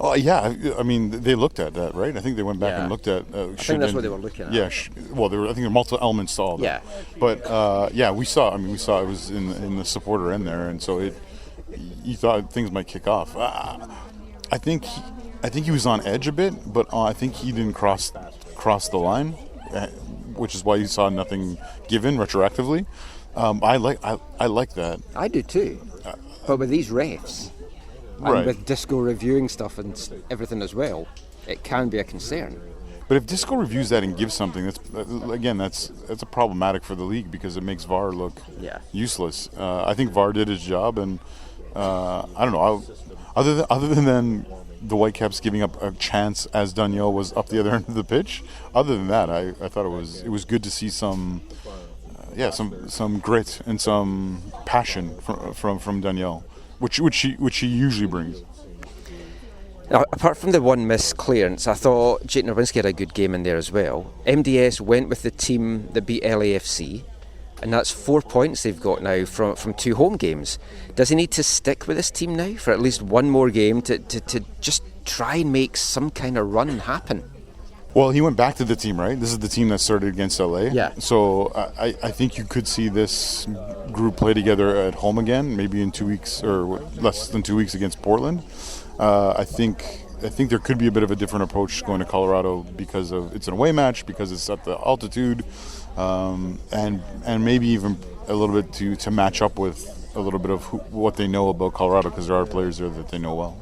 Oh yeah, I mean they looked at that, right? I think they went back and looked at. I think that's what they were looking at. Yeah, I think there were multiple elements to all that. Yeah, but we saw it was in the supporter end there, and so you thought things might kick off. I think he was on edge a bit, but I think he didn't cross the line, which is why you saw nothing given retroactively. I like that. I do too, but with these refs, right, and with Disco reviewing stuff and everything as well, it can be a concern. But if Disco reviews that and gives something, that's a problematic for the league, because it makes VAR look useless. I think VAR did his job, and I don't know. Other than the Whitecaps giving up a chance as Daniel was up the other end of the pitch, other than that, I thought it was good to see some grit and some passion from Daniel, which he usually brings. Now, apart from the one missed clearance, I thought Jake Nowinski had a good game in there as well. MDS went with the team that beat LAFC, and that's 4 points they've got now from 2 home games. Does he need to stick with this team now for at least one more game to just try and make some kind of run happen? Well, he went back to the team, right? This is the team that started against LA. Yeah. So I think you could see this group play together at home again, maybe in 2 weeks or less than 2 weeks against Portland. I think there could be a bit of a different approach going to Colorado, because it's an away match, because it's at the altitude, and maybe even a little bit to match up with a little bit of what they know about Colorado, because there are players there that they know well.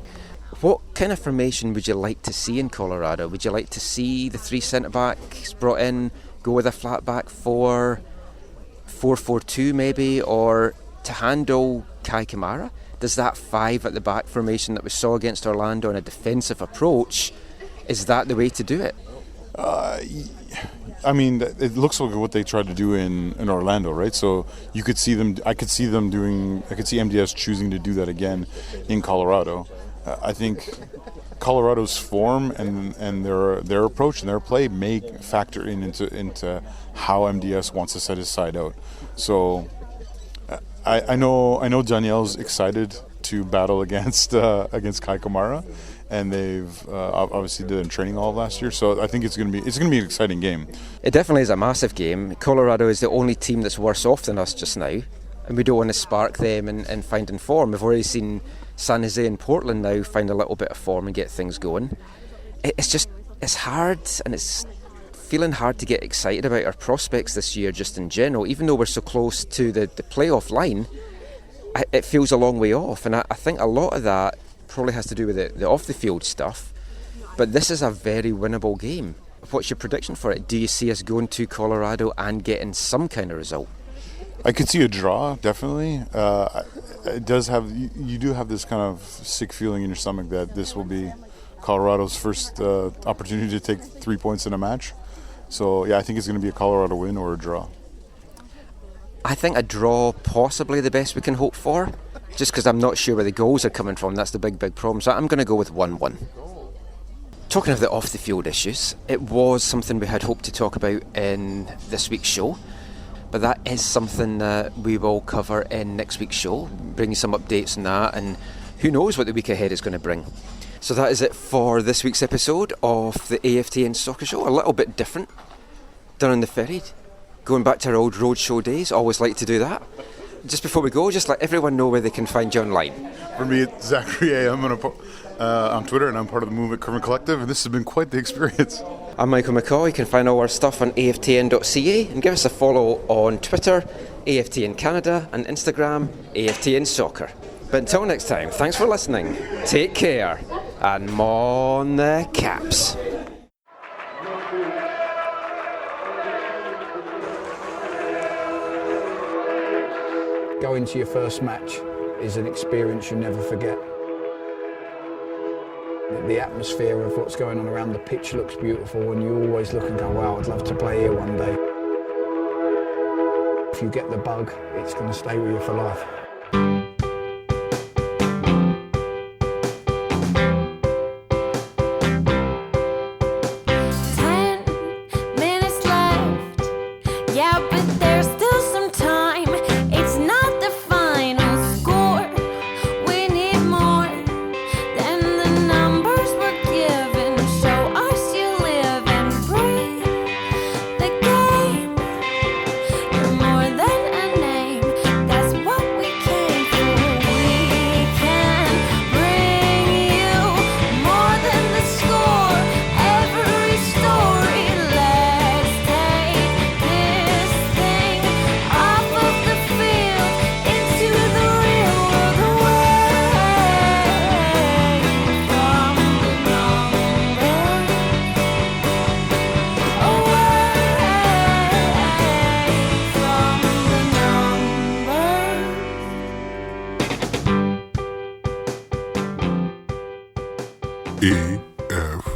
What kind of formation would you like to see in Colorado? Would you like to see the 3 centre-backs brought in, go with a flat back 4, 4-4-2 maybe, or to handle Kai Kamara? Does that 5 at the back formation that we saw against Orlando in a defensive approach, is that the way to do it? I mean, it looks like what they tried to do in Orlando, right? So you could see them. I could see MDS choosing to do that again in Colorado. I think Colorado's form and their approach and their play may factor into how MDS wants to set his side out. So I know Danielle's excited to battle against Kai Kamara, and they've obviously did in training all of last year. So I think it's going to be an exciting game. It definitely is a massive game. Colorado is the only team that's worse off than us just now, and we don't want to spark them and find in form. We've already seen San Jose and Portland now find a little bit of form and get things going. It's hard, and it's feeling hard to get excited about our prospects this year just in general. Even though we're so close to the playoff line, it feels a long way off, and I think a lot of that probably has to do with the off-the-field stuff. But this is a very winnable game. What's your prediction for it? Do you see us going to Colorado and getting some kind of result? I could see a draw, definitely. It does have. You do have this kind of sick feeling in your stomach that this will be Colorado's first opportunity to take 3 points in a match. So yeah, I think it's going to be a Colorado win or a draw. I think a draw possibly the best we can hope for, just because I'm not sure where the goals are coming from. That's the big problem. So I'm going to go with 1-1. Talking of the off-the-field issues, it was something we had hoped to talk about in this week's show, but that is something that we will cover in next week's show, bring you some updates on that, and who knows what the week ahead is going to bring. So that is it for this week's episode of the AFTN Soccer Show. A little bit different, done on the ferry, going back to our old roadshow days. Always like to do that. Just before we go, just let everyone know where they can find you online. For me, it's Zachary A. I'm on Twitter, and I'm part of the Movement Current Collective, and this has been quite the experience. I'm Michael McCaw. You can find all our stuff on aftn.ca and give us a follow on Twitter, AFTN Canada, and Instagram, AFTN Soccer. But until next time, thanks for listening, take care, and mon the Caps. Going to your first match is an experience you never forget. The atmosphere of what's going on around the pitch looks beautiful, and you always look and go, wow, I'd love to play here one day. If you get the bug, it's going to stay with you for life. 10 minutes left, yeah, but there's still some time. It's not the final score. We need more than the numbers we're given. Show us you live and breathe the game. You're more than a name, that's what we came for. We can bring you more than the score. Every story, let's take this thing off of the field into the real world, away from the numbers, away from the numbers. AFTN